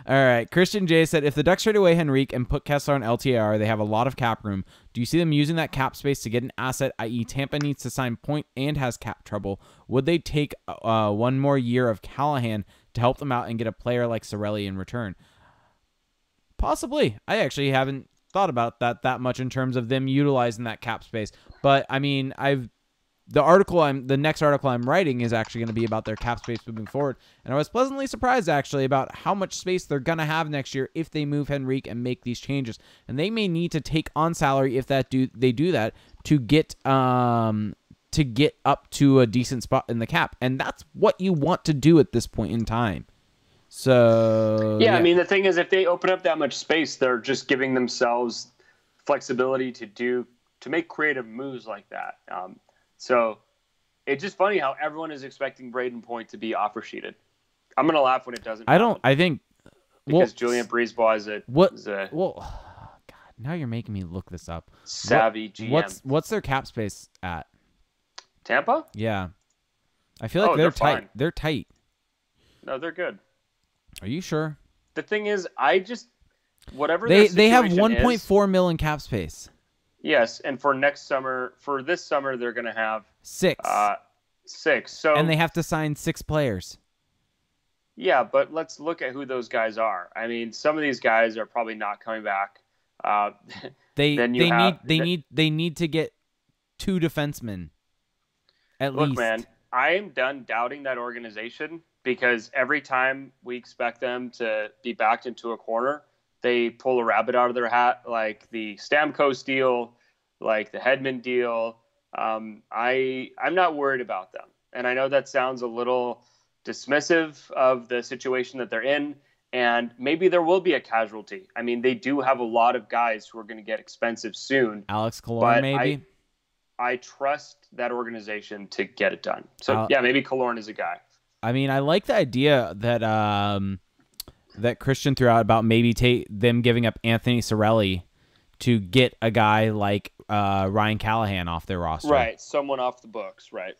S2: All right. Christian J said, if the Ducks trade away Henrique and put Kessler on LTIR, they have a lot of cap room. Do you see them using that cap space to get an asset, i.e. Tampa needs to sign Point and has cap trouble? Would they take one more year of Callahan to help them out and get a player like Cirelli in return? Possibly. I actually haven't thought about that much in terms of them utilizing that cap space. But, I mean, the next article I'm writing is actually going to be about their cap space moving forward. And I was pleasantly surprised, actually, about how much space they're going to have next year if they move Henrique and make these changes. And they may need to take on salary if they do that to get up to a decent spot in the cap. And that's what you want to do at this point in time. So
S1: yeah, I mean, the thing is, if they open up that much space, they're just giving themselves flexibility to make creative moves like that. So it's just funny how everyone is expecting Braden Point to be offer sheeted. I'm gonna laugh when it doesn't. Because Julien Brisebois is a
S2: God, now you're making me look this up.
S1: Savvy GM.
S2: What's their cap space at?
S1: Tampa?
S2: Yeah, I feel like they're tight. Fine. They're tight.
S1: No, they're good.
S2: Are you sure?
S1: The thing is, whatever
S2: they have 1.4 million in cap space.
S1: Yes, and for this summer, they're going to have
S2: 6.
S1: 6. So,
S2: and they have to sign 6 players.
S1: Yeah, but let's look at who those guys are. I mean, some of these guys are probably not coming back.
S2: They need to get 2 defensemen. At least.
S1: Look, man, I am done doubting that organization, because every time we expect them to be backed into a corner, they pull a rabbit out of their hat, like the Stamkos deal, like the Hedman deal. I'm not worried about them. And I know that sounds a little dismissive of the situation that they're in, and maybe there will be a casualty. I mean, they do have a lot of guys who are going to get expensive soon.
S2: Alex Killorn, maybe?
S1: I trust that organization to get it done. So, yeah, maybe Killorn is a guy.
S2: I mean, I like the idea that Christian threw out about maybe them giving up Anthony Cirelli to get a guy like Ryan Callahan off their roster.
S1: Right, someone off the books, right.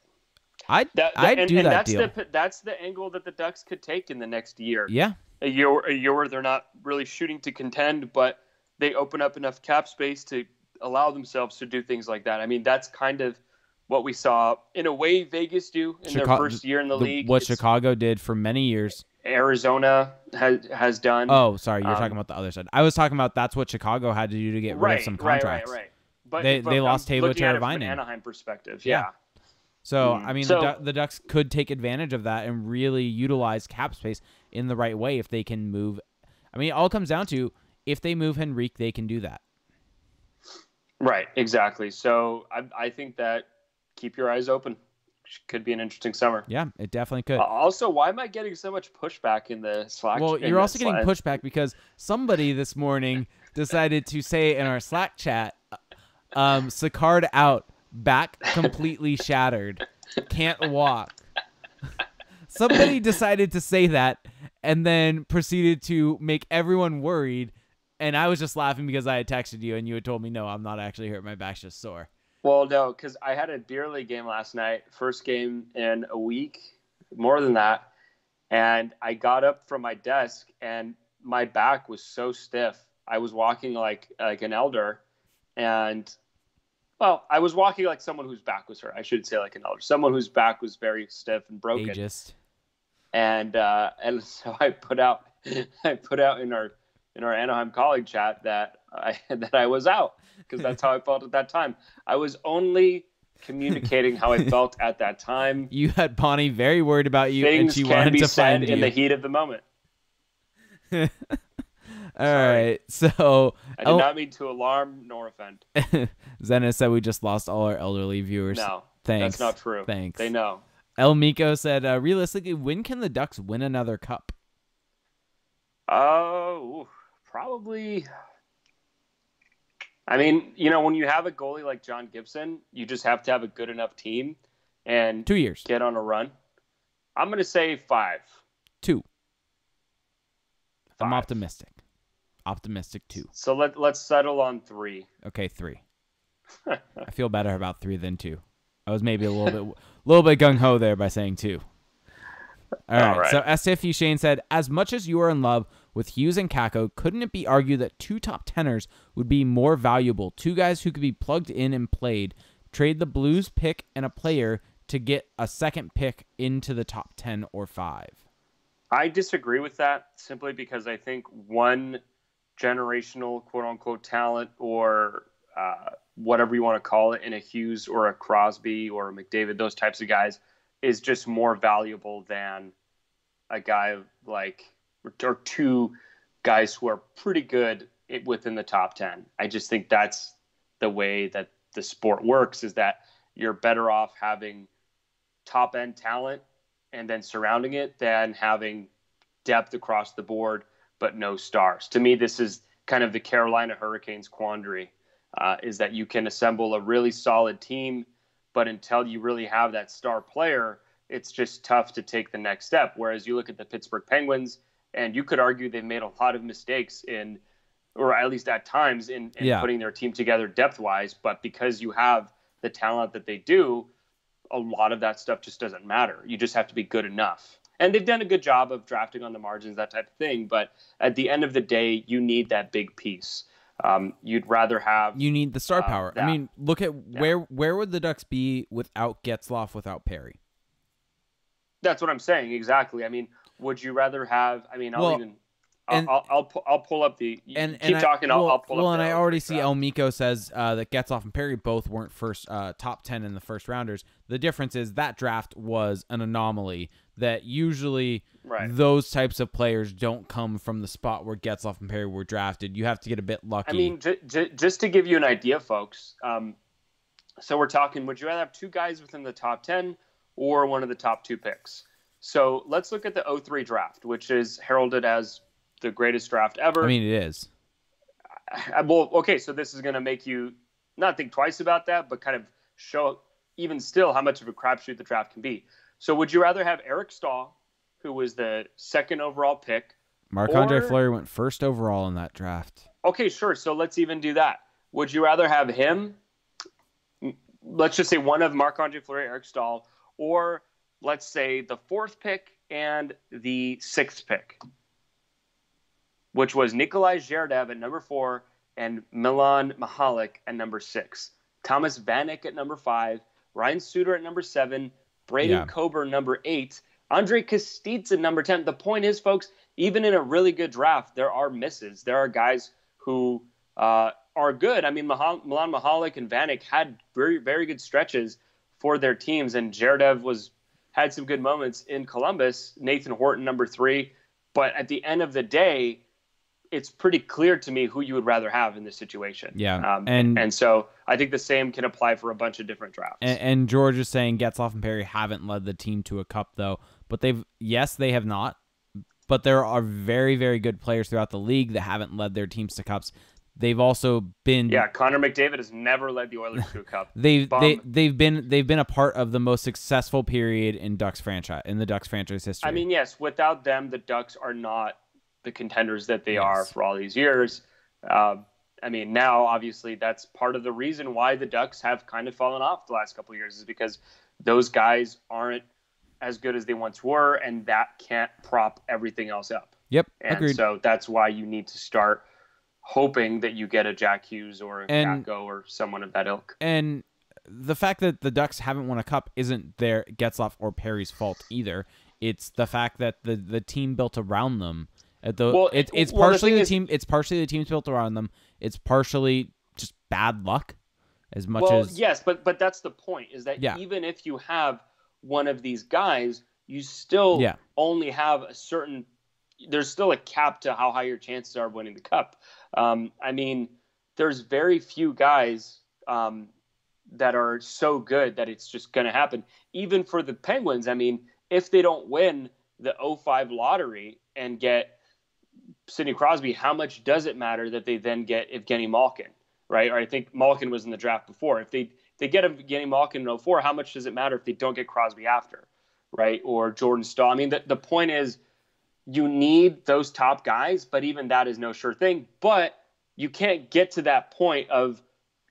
S2: I'd do that deal.
S1: That's the angle that the Ducks could take in the next year.
S2: Yeah.
S1: A year where they're not really shooting to contend, but they open up enough cap space to allow themselves to do things like that. I mean, that's kind of what we saw, in a way, Vegas do in their first year in the league.
S2: What Chicago did for many years.
S1: Arizona has done.
S2: Oh, sorry, you're talking about the other side. I was talking about that's what Chicago had to do to get rid of some contracts.
S1: Right. But
S2: they lost Teuvo Teravainen.
S1: From an Anaheim perspective, yeah.
S2: So, I mean, the Ducks could take advantage of that and really utilize cap space in the right way if they can move. I mean, it all comes down to, if they move Henrique, they can do that.
S1: Right, exactly. So I think that keep your eyes open. Could be an interesting summer.
S2: Yeah, it definitely could.
S1: Also, why am I getting so much pushback in the Slack?
S2: Well, you're also getting pushback because somebody this morning decided to say in our Slack chat, Sicard out, back completely shattered, can't walk. Somebody decided to say that and then proceeded to make everyone worried. And I was just laughing because I had texted you and you had told me, no, I'm not actually hurt. My back's just sore.
S1: Well, no, because I had a beer league game last night, first game in a week, more than that. And I got up from my desk and my back was so stiff. I was walking like an elder. And, well, I was walking like someone whose back was hurt. I should say like an elder. Someone whose back was very stiff and broken.
S2: Ageist.
S1: And so I put out in our Anaheim colleague chat that I was out, because that's how I felt at that time. I was only communicating how I felt at that time.
S2: You had Bonnie very worried about you,
S1: Things
S2: and she
S1: can
S2: wanted
S1: be
S2: to
S1: said
S2: find
S1: in
S2: you.
S1: the heat of the moment.
S2: All right, so
S1: I did not mean to alarm nor offend.
S2: Zenith said we just lost all our elderly viewers.
S1: No,
S2: thanks.
S1: that's not true.
S2: Thanks.
S1: They know.
S2: El Miko said, realistically, when can the Ducks win another cup?
S1: Oh, probably. I mean, when you have a goalie like John Gibson, you just have to have a good enough team and
S2: 2 years.
S1: Get on a run. I'm going to say 5.
S2: 2.
S1: 5.
S2: I'm optimistic. Optimistic 2.
S1: So let's settle on 3.
S2: Okay, 3. I feel better about 3 than 2. I was maybe a little bit gung ho there by saying 2. All right. So SFU Shane said, as much as you are in love with Hughes and Kakko, couldn't it be argued that 2 top tenors would be more valuable? 2 guys who could be plugged in and played. Trade the Blues pick and a player to get a second pick into the top 10 or 5.
S1: I disagree with that simply because I think one generational quote-unquote talent or whatever you want to call it in a Hughes or a Crosby or a McDavid, those types of guys, is just more valuable than a guy like or 2 guys who are pretty good within the top 10. I just think that's the way that the sport works, is that you're better off having top end talent and then surrounding it than having depth across the board but no stars. To me, this is kind of the Carolina Hurricanes quandary, is that you can assemble a really solid team, but until you really have that star player, it's just tough to take the next step. Whereas you look at the Pittsburgh Penguins, and you could argue they've made a lot of mistakes or at least at times in putting their team together depth-wise, but because you have the talent that they do, a lot of that stuff just doesn't matter. You just have to be good enough. And they've done a good job of drafting on the margins, that type of thing. But at the end of the day, you need that big piece. You'd rather have...
S2: You need the star power. I mean, look at where would the Ducks be without Getzlaf, without Perry?
S1: That's what I'm saying, exactly. I mean, would you rather have... I mean, I'll pull up the... Keep talking, I'll pull up the...
S2: Well, and I already see El Miko says that Getzlaf and Perry both weren't first top 10 in the first rounders. The difference is that draft was an anomaly, that usually those types of players don't come from the spot where Getzlaf and Perry were drafted. You have to get a bit lucky.
S1: I mean, just to give you an idea, folks, so we're talking, would you rather have 2 guys within the top 10 or one of the top 2 picks? So let's look at the 03 draft, which is heralded as the greatest draft ever.
S2: I mean, it is.
S1: Well, okay, so this is going to make you not think twice about that, but kind of show even still how much of a crapshoot the draft can be. So would you rather have Eric Stahl, who was the 2nd overall pick?
S2: Marc-Andre Fleury went 1st overall in that draft.
S1: Okay, sure. So let's even do that. Would you rather have him, let's just say one of Marc-Andre Fleury, Eric Stahl, or let's say the 4th pick and the 6th pick, which was Nikolai Zherdev at number 4 and Milan Mihalik at number 6. Thomas Vanek at number 5, Ryan Suter at number 7, Braden Coburn number 8, Andre Kostitsa number 10. The point is, folks, even in a really good draft, there are misses. There are guys who are good. I mean, Milan Mihalik and Vanek had very, very good stretches for their teams, and Zherdev had some good moments in Columbus. Nathan Horton number 3. But at the end of the day, it's pretty clear to me who you would rather have in this situation.
S2: Yeah.
S1: And so I think the same can apply for a bunch of different drafts.
S2: And George is saying Getzlaf and Perry haven't led the team to a cup, though. But they have not. But there are very, very good players throughout the league that haven't led their teams to cups. They've also been...
S1: Yeah, Connor McDavid has never led the Oilers to a cup.
S2: They've been a part of the most successful period in the Ducks franchise history.
S1: I mean, yes, without them, the Ducks are not the contenders that they are for all these years. I mean, now, obviously, that's part of the reason why the Ducks have kind of fallen off the last couple of years, is because those guys aren't as good as they once were, and that can't prop everything else up.
S2: Yep,
S1: and
S2: agreed.
S1: So that's why you need to start hoping that you get a Jack Hughes or a Kakko or someone of that ilk.
S2: And the fact that the Ducks haven't won a cup isn't their Getzlaf or Perry's fault either. It's the fact that the team built around them. It's partially the team's built around them. It's partially just bad luck. as much as
S1: yes, but that's the point, is that even if you have one of these guys, you still only have a certain. There's still a cap to how high your chances are of winning the cup. I mean, there's very few guys that are so good that it's just going to happen. Even for the Penguins, I mean, if they don't win the 05 lottery and get Sidney Crosby, how much does it matter that they then get Evgeny Malkin, right? Or I think Malkin was in the draft before. If they get Evgeny Malkin in 04, how much does it matter if they don't get Crosby after, right? Or Jordan Stahl. I mean, the point is you need those top guys, but even that is no sure thing. But you can't get to that point of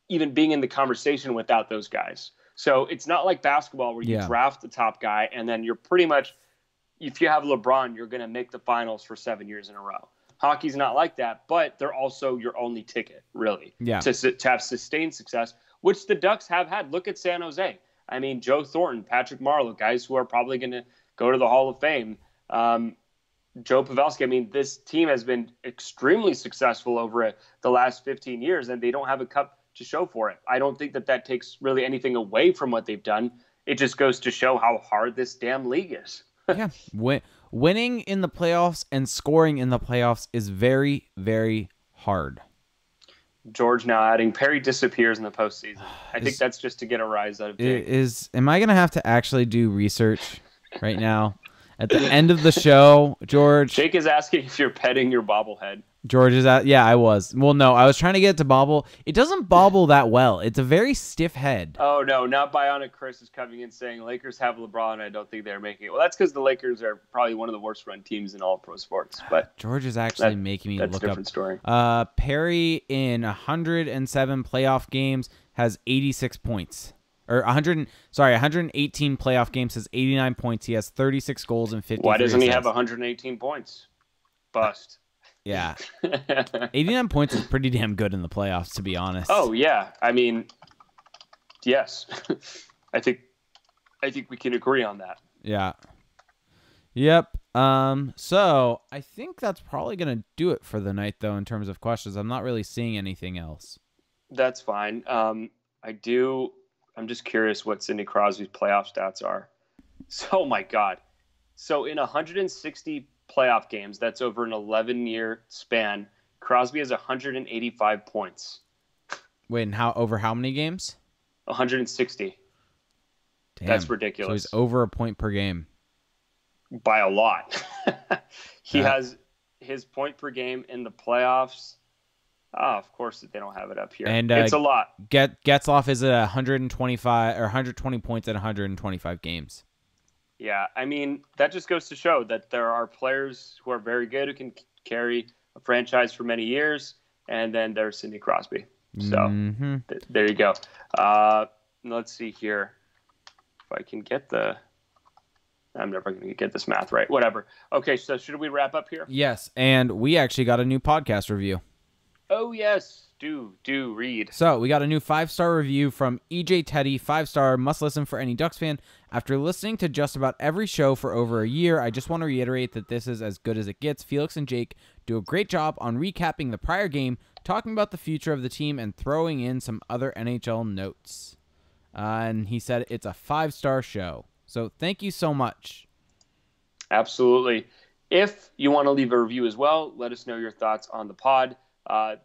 S1: even being in the conversation without those guys. So it's not like basketball where you draft the top guy and then you're pretty much, if you have LeBron, you're going to make the finals for 7 years in a row. Hockey's not like that, but they're also your only ticket, really, to have sustained success, which the Ducks have had. Look at San Jose. I mean, Joe Thornton, Patrick Marleau, guys who are probably going to go to the Hall of Fame. Joe Pavelski. I mean, this team has been extremely successful over the last 15 years, and they don't have a cup to show for it. I don't think that takes really anything away from what they've done. It just goes to show how hard this damn league is.
S2: Winning in the playoffs and scoring in the playoffs is very, very hard.
S1: George now adding Perry disappears in the postseason. I think that's just to get a rise out of Jake.
S2: Am I going to have to actually do research right now? At the end of the show, George.
S1: Jake is asking if you're petting your bobblehead.
S2: George is at. Yeah, I was. Well, no, I was trying to get it to bobble. It doesn't bobble that well. It's a very stiff head.
S1: Oh, no. Not Bionic Chris is coming in saying Lakers have LeBron. I don't think they're making it. Well, that's because the Lakers are probably one of the worst run teams in all pro sports. But
S2: George is actually making me look up.
S1: That's a different story.
S2: Perry in 107 playoff games has 86 points. Or 118 playoff games has 89 points. He has 36 goals and 50.
S1: Why doesn't he have 118 points? Bust.
S2: Yeah. 89 points is pretty damn good in the playoffs, to be honest.
S1: Oh, yeah. I mean, yes. I think we can agree on that.
S2: Yeah. Yep. So I think that's probably going to do it for the night, though, in terms of questions. I'm not really seeing anything else.
S1: That's fine. I'm just curious what Sidney Crosby's playoff stats are. So, oh my God. So in 160 playoff games, that's over an 11-year span, Crosby has 185 points.
S2: Wait, and over how many games?
S1: 160.
S2: Damn.
S1: That's ridiculous.
S2: So he's over a point per game.
S1: By a lot. He has his point per game in the playoffs. Oh, of course they don't have it up here. And it's a lot.
S2: Getzlaf is at 125 or 120 points at 125 games.
S1: Yeah, I mean, that just goes to show that there are players who are very good who can carry a franchise for many years, and then there's Sidney Crosby. So there you go. Let's see here. If I can get I'm never going to get this math right. Whatever. Okay, so should we wrap up here?
S2: Yes, and we actually got a new podcast review.
S1: Oh, yes. Do read.
S2: So we got a new 5-star review from EJ Teddy, 5-star, must listen for any Ducks fan. After listening to just about every show for over a year, I just want to reiterate that this is as good as it gets. Felix and Jake do a great job on recapping the prior game, talking about the future of the team, and throwing in some other NHL notes. And he said it's a 5-star show. So thank you so much.
S1: Absolutely. If you want to leave a review as well, let us know your thoughts on the pod.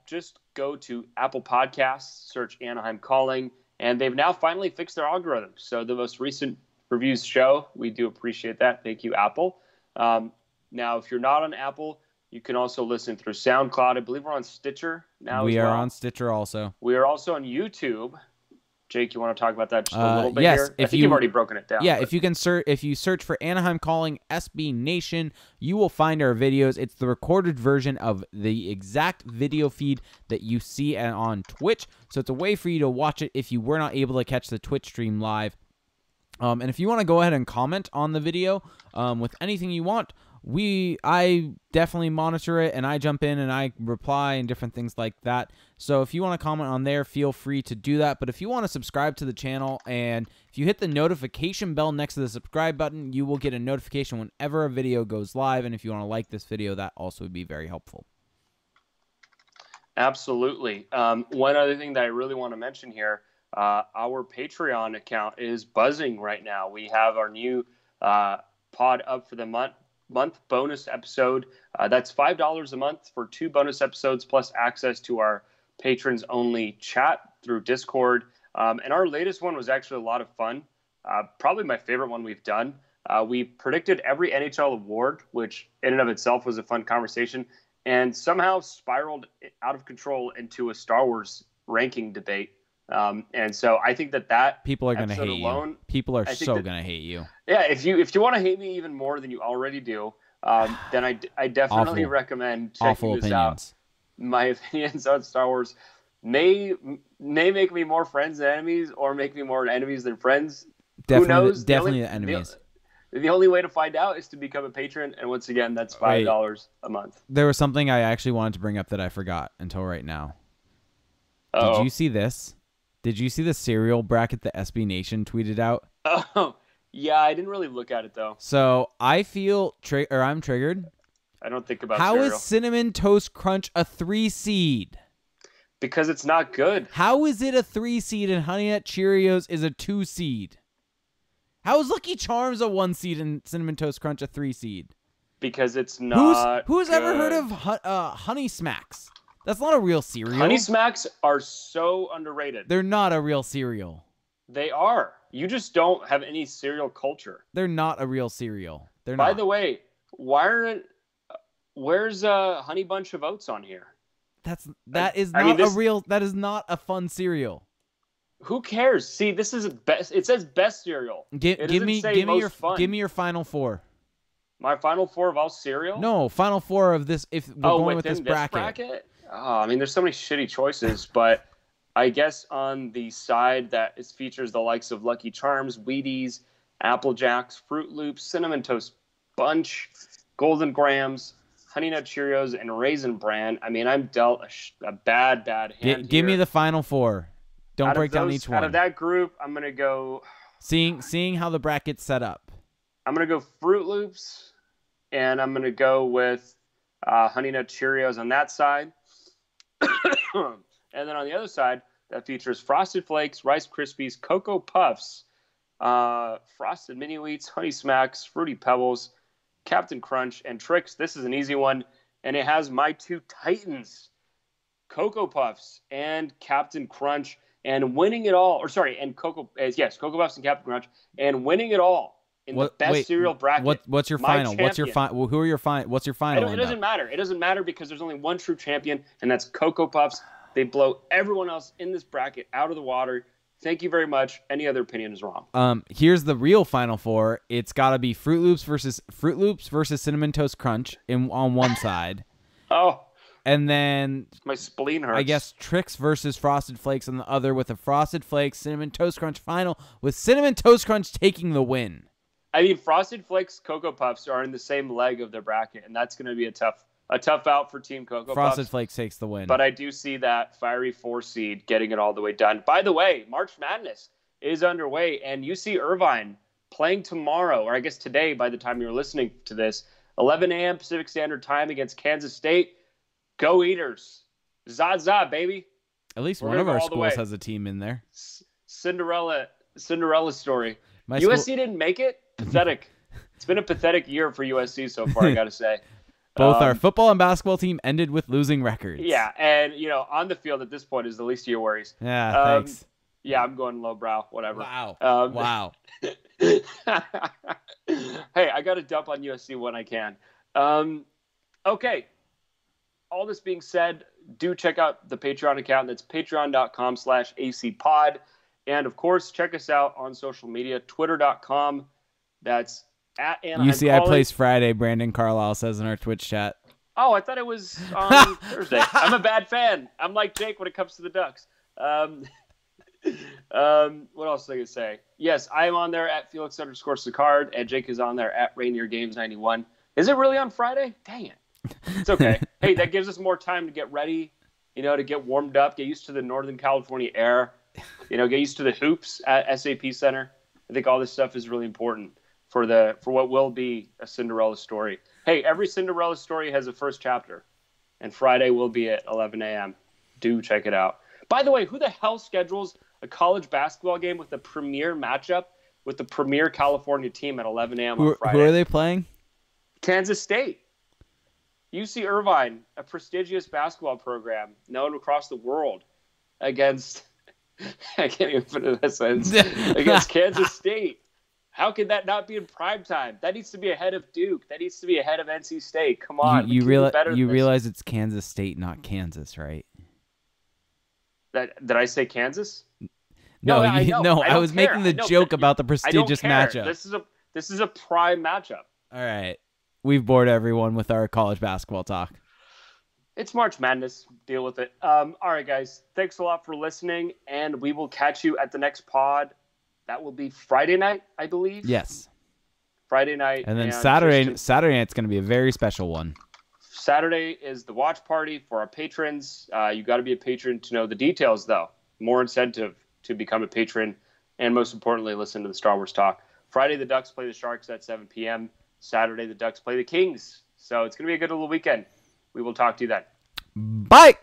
S1: Just go to Apple Podcasts, search Anaheim Calling, and they've now finally fixed their algorithm. So the most recent reviews show. We do appreciate that. Thank you, Apple. Now, if you're not on Apple, you can also listen through SoundCloud. I believe we're on Stitcher now.
S2: We are on Stitcher also.
S1: We are also on YouTube. Jake, you want to talk about that just a little bit here? I think you've already broken it down.
S2: Yeah, if you search for Anaheim Calling SB Nation, you will find our videos. It's the recorded version of the exact video feed that you see on Twitch. So it's a way for you to watch it if you were not able to catch the Twitch stream live. And if you want to go ahead and comment on the video with anything you want, I definitely monitor it, and I jump in and I reply and different things like that. So if you want to comment on there, feel free to do that. But if you want to subscribe to the channel, and if you hit the notification bell next to the subscribe button, you will get a notification whenever a video goes live. And if you want to like this video, that also would be very helpful.
S1: Absolutely. One other thing that I really want to mention here, our Patreon account is buzzing right now. We have our new pod up for the month bonus episode. That's $5 a month for 2 bonus episodes plus access to our patrons only chat through Discord. And our latest one was actually a lot of fun. Probably my favorite one we've done. We predicted every NHL award, which in and of itself was a fun conversation, and somehow spiraled out of control into a Star Wars ranking debate. And so I think that
S2: people are going to hate you. People are so going to hate you.
S1: Yeah, if you want to hate me even more than you already do, then I definitely recommend checking this out. My opinions on Star Wars may make me more friends than enemies, or make me more enemies than friends.
S2: Definitely,
S1: who knows?
S2: Definitely the enemies.
S1: The only way to find out is to become a patron, and once again, that's $5 a month.
S2: There was something I actually wanted to bring up that I forgot until right now.
S1: Uh-oh.
S2: Did you see this? Did you see the cereal bracket that SB Nation tweeted out?
S1: Oh, yeah, I didn't really look at it though.
S2: So I feel I'm triggered.
S1: I don't think about
S2: How
S1: cereal.
S2: is Cinnamon Toast Crunch a 3 seed?
S1: Because it's not good.
S2: How is it a 3 seed and Honey Nut Cheerios is a 2 seed? How is Lucky Charms a 1 seed and Cinnamon Toast Crunch a 3 seed?
S1: Because it's not.
S2: Who's
S1: good.
S2: ever heard of Honey Smacks? That's not a real cereal.
S1: Honey Smacks are so underrated.
S2: They're not a real cereal.
S1: They are. You just don't have any cereal culture.
S2: They're not a real cereal. They're
S1: By
S2: not.
S1: the way, where's Honey Bunch of Oats on here?
S2: That is not a fun cereal.
S1: Who cares? See, this is best. It says best cereal.
S2: Give me your final 4.
S1: My final 4 of all cereal?
S2: No, final 4 of this. If we're going with this bracket.
S1: Oh, I mean, there's so many shitty choices, but I guess on the side that features the likes of Lucky Charms, Wheaties, Apple Jacks, Fruit Loops, Cinnamon Toast Bunch, Golden Grams, Honey Nut Cheerios, and Raisin Bran. I mean, I'm dealt a bad hand.
S2: Give me the final 4. Don't break down each one.
S1: Out of that group, I'm gonna go.
S2: Seeing how the bracket's set up,
S1: I'm gonna go Fruit Loops, and I'm gonna go with Honey Nut Cheerios on that side. And then on the other side, that features Frosted Flakes, Rice Krispies, Cocoa Puffs, Frosted Mini Wheats, Honey Smacks, Fruity Pebbles, Captain Crunch, and Trix. This is an easy one, and it has my 2 titans, Cocoa Puffs and Captain Crunch, and winning it all. Cocoa Puffs and Captain Crunch, and winning it all in the best cereal bracket.
S2: What's your final? What's your final? Who are your final? What's your final?
S1: It doesn't matter. It doesn't matter because there's only one true champion, and that's Cocoa Puffs. They blow everyone else in this bracket out of the water. Thank you very much. Any other opinion is wrong.
S2: Here's the real final 4. It's got to be Fruit Loops versus Cinnamon Toast Crunch on one side.
S1: Oh.
S2: And then
S1: my spleen hurts.
S2: I guess Trix versus Frosted Flakes on the other, with a Frosted Flakes Cinnamon Toast Crunch final, with Cinnamon Toast Crunch taking the win.
S1: I mean, Frosted Flakes Cocoa Puffs are in the same leg of their bracket, and that's going to be a tough out for Team Cocoa Puffs.
S2: Frosted Flakes takes the win.
S1: But I do see that fiery 4 seed getting it all the way done. By the way, March Madness is underway, and UC Irvine playing tomorrow, or I guess today by the time you're listening to this, 11 a.m. Pacific Standard Time against Kansas State. Go Eaters. Zaza, baby.
S2: At least one of our schools has a team in there.
S1: Cinderella story.
S2: My
S1: USC didn't make it? Pathetic. It's been a pathetic year for USC so far, I got to say.
S2: Both our football and basketball team ended with losing records.
S1: Yeah, and, on the field at this point is the least of your worries.
S2: Yeah, thanks.
S1: Yeah, I'm going lowbrow, whatever.
S2: Wow.
S1: Wow. Hey, I got to dump on USC when I can. Okay. All this being said, do check out the Patreon account. That's patreon.com/acpod. And, of course, check us out on social media, twitter.com. That's at Anaheim
S2: UCI plays Friday, Brandon Carlisle says in our Twitch chat.
S1: Oh, I thought it was on Thursday. I'm a bad fan. I'm like Jake when it comes to the Ducks. What else was I going to say? Yes, I am on there at Felix_Sicard, and Jake is on there at Rainier Games 91. Is it really on Friday? Dang it. It's okay. Hey, that gives us more time to get ready, to get warmed up, get used to the Northern California air, get used to the hoops at SAP Center. I think all this stuff is really important for what will be a Cinderella story. Hey, every Cinderella story has a first chapter, and Friday will be at 11 a.m. Do check it out. By the way, who the hell schedules a college basketball game with a premier matchup with the premier California team at 11 a.m. on Friday.
S2: Who are they playing?
S1: Kansas State. UC Irvine, a prestigious basketball program known across the world, against I can't even put it in that sentence, against Kansas State. How could that not be in prime time? That needs to be ahead of Duke. That needs to be ahead of NC State. Come on.
S2: You realize it's Kansas State, not Kansas, right?
S1: Did I say Kansas?
S2: No, I was making the joke about the prestigious matchup.
S1: This is a prime matchup.
S2: All right. We've bored everyone with our college basketball talk.
S1: It's March Madness. Deal with it. All right, guys. Thanks a lot for listening, and we will catch you at the next pod. That will be Friday night, I believe.
S2: Yes.
S1: Friday night.
S2: And then Saturday night's going to be a very special one.
S1: Saturday is the watch party for our patrons. You got to be a patron to know the details, though. More incentive to become a patron, and most importantly, listen to the Star Wars talk. Friday, the Ducks play the Sharks at 7 p.m. Saturday, the Ducks play the Kings. So it's going to be a good little weekend. We will talk to you then.
S2: Bye!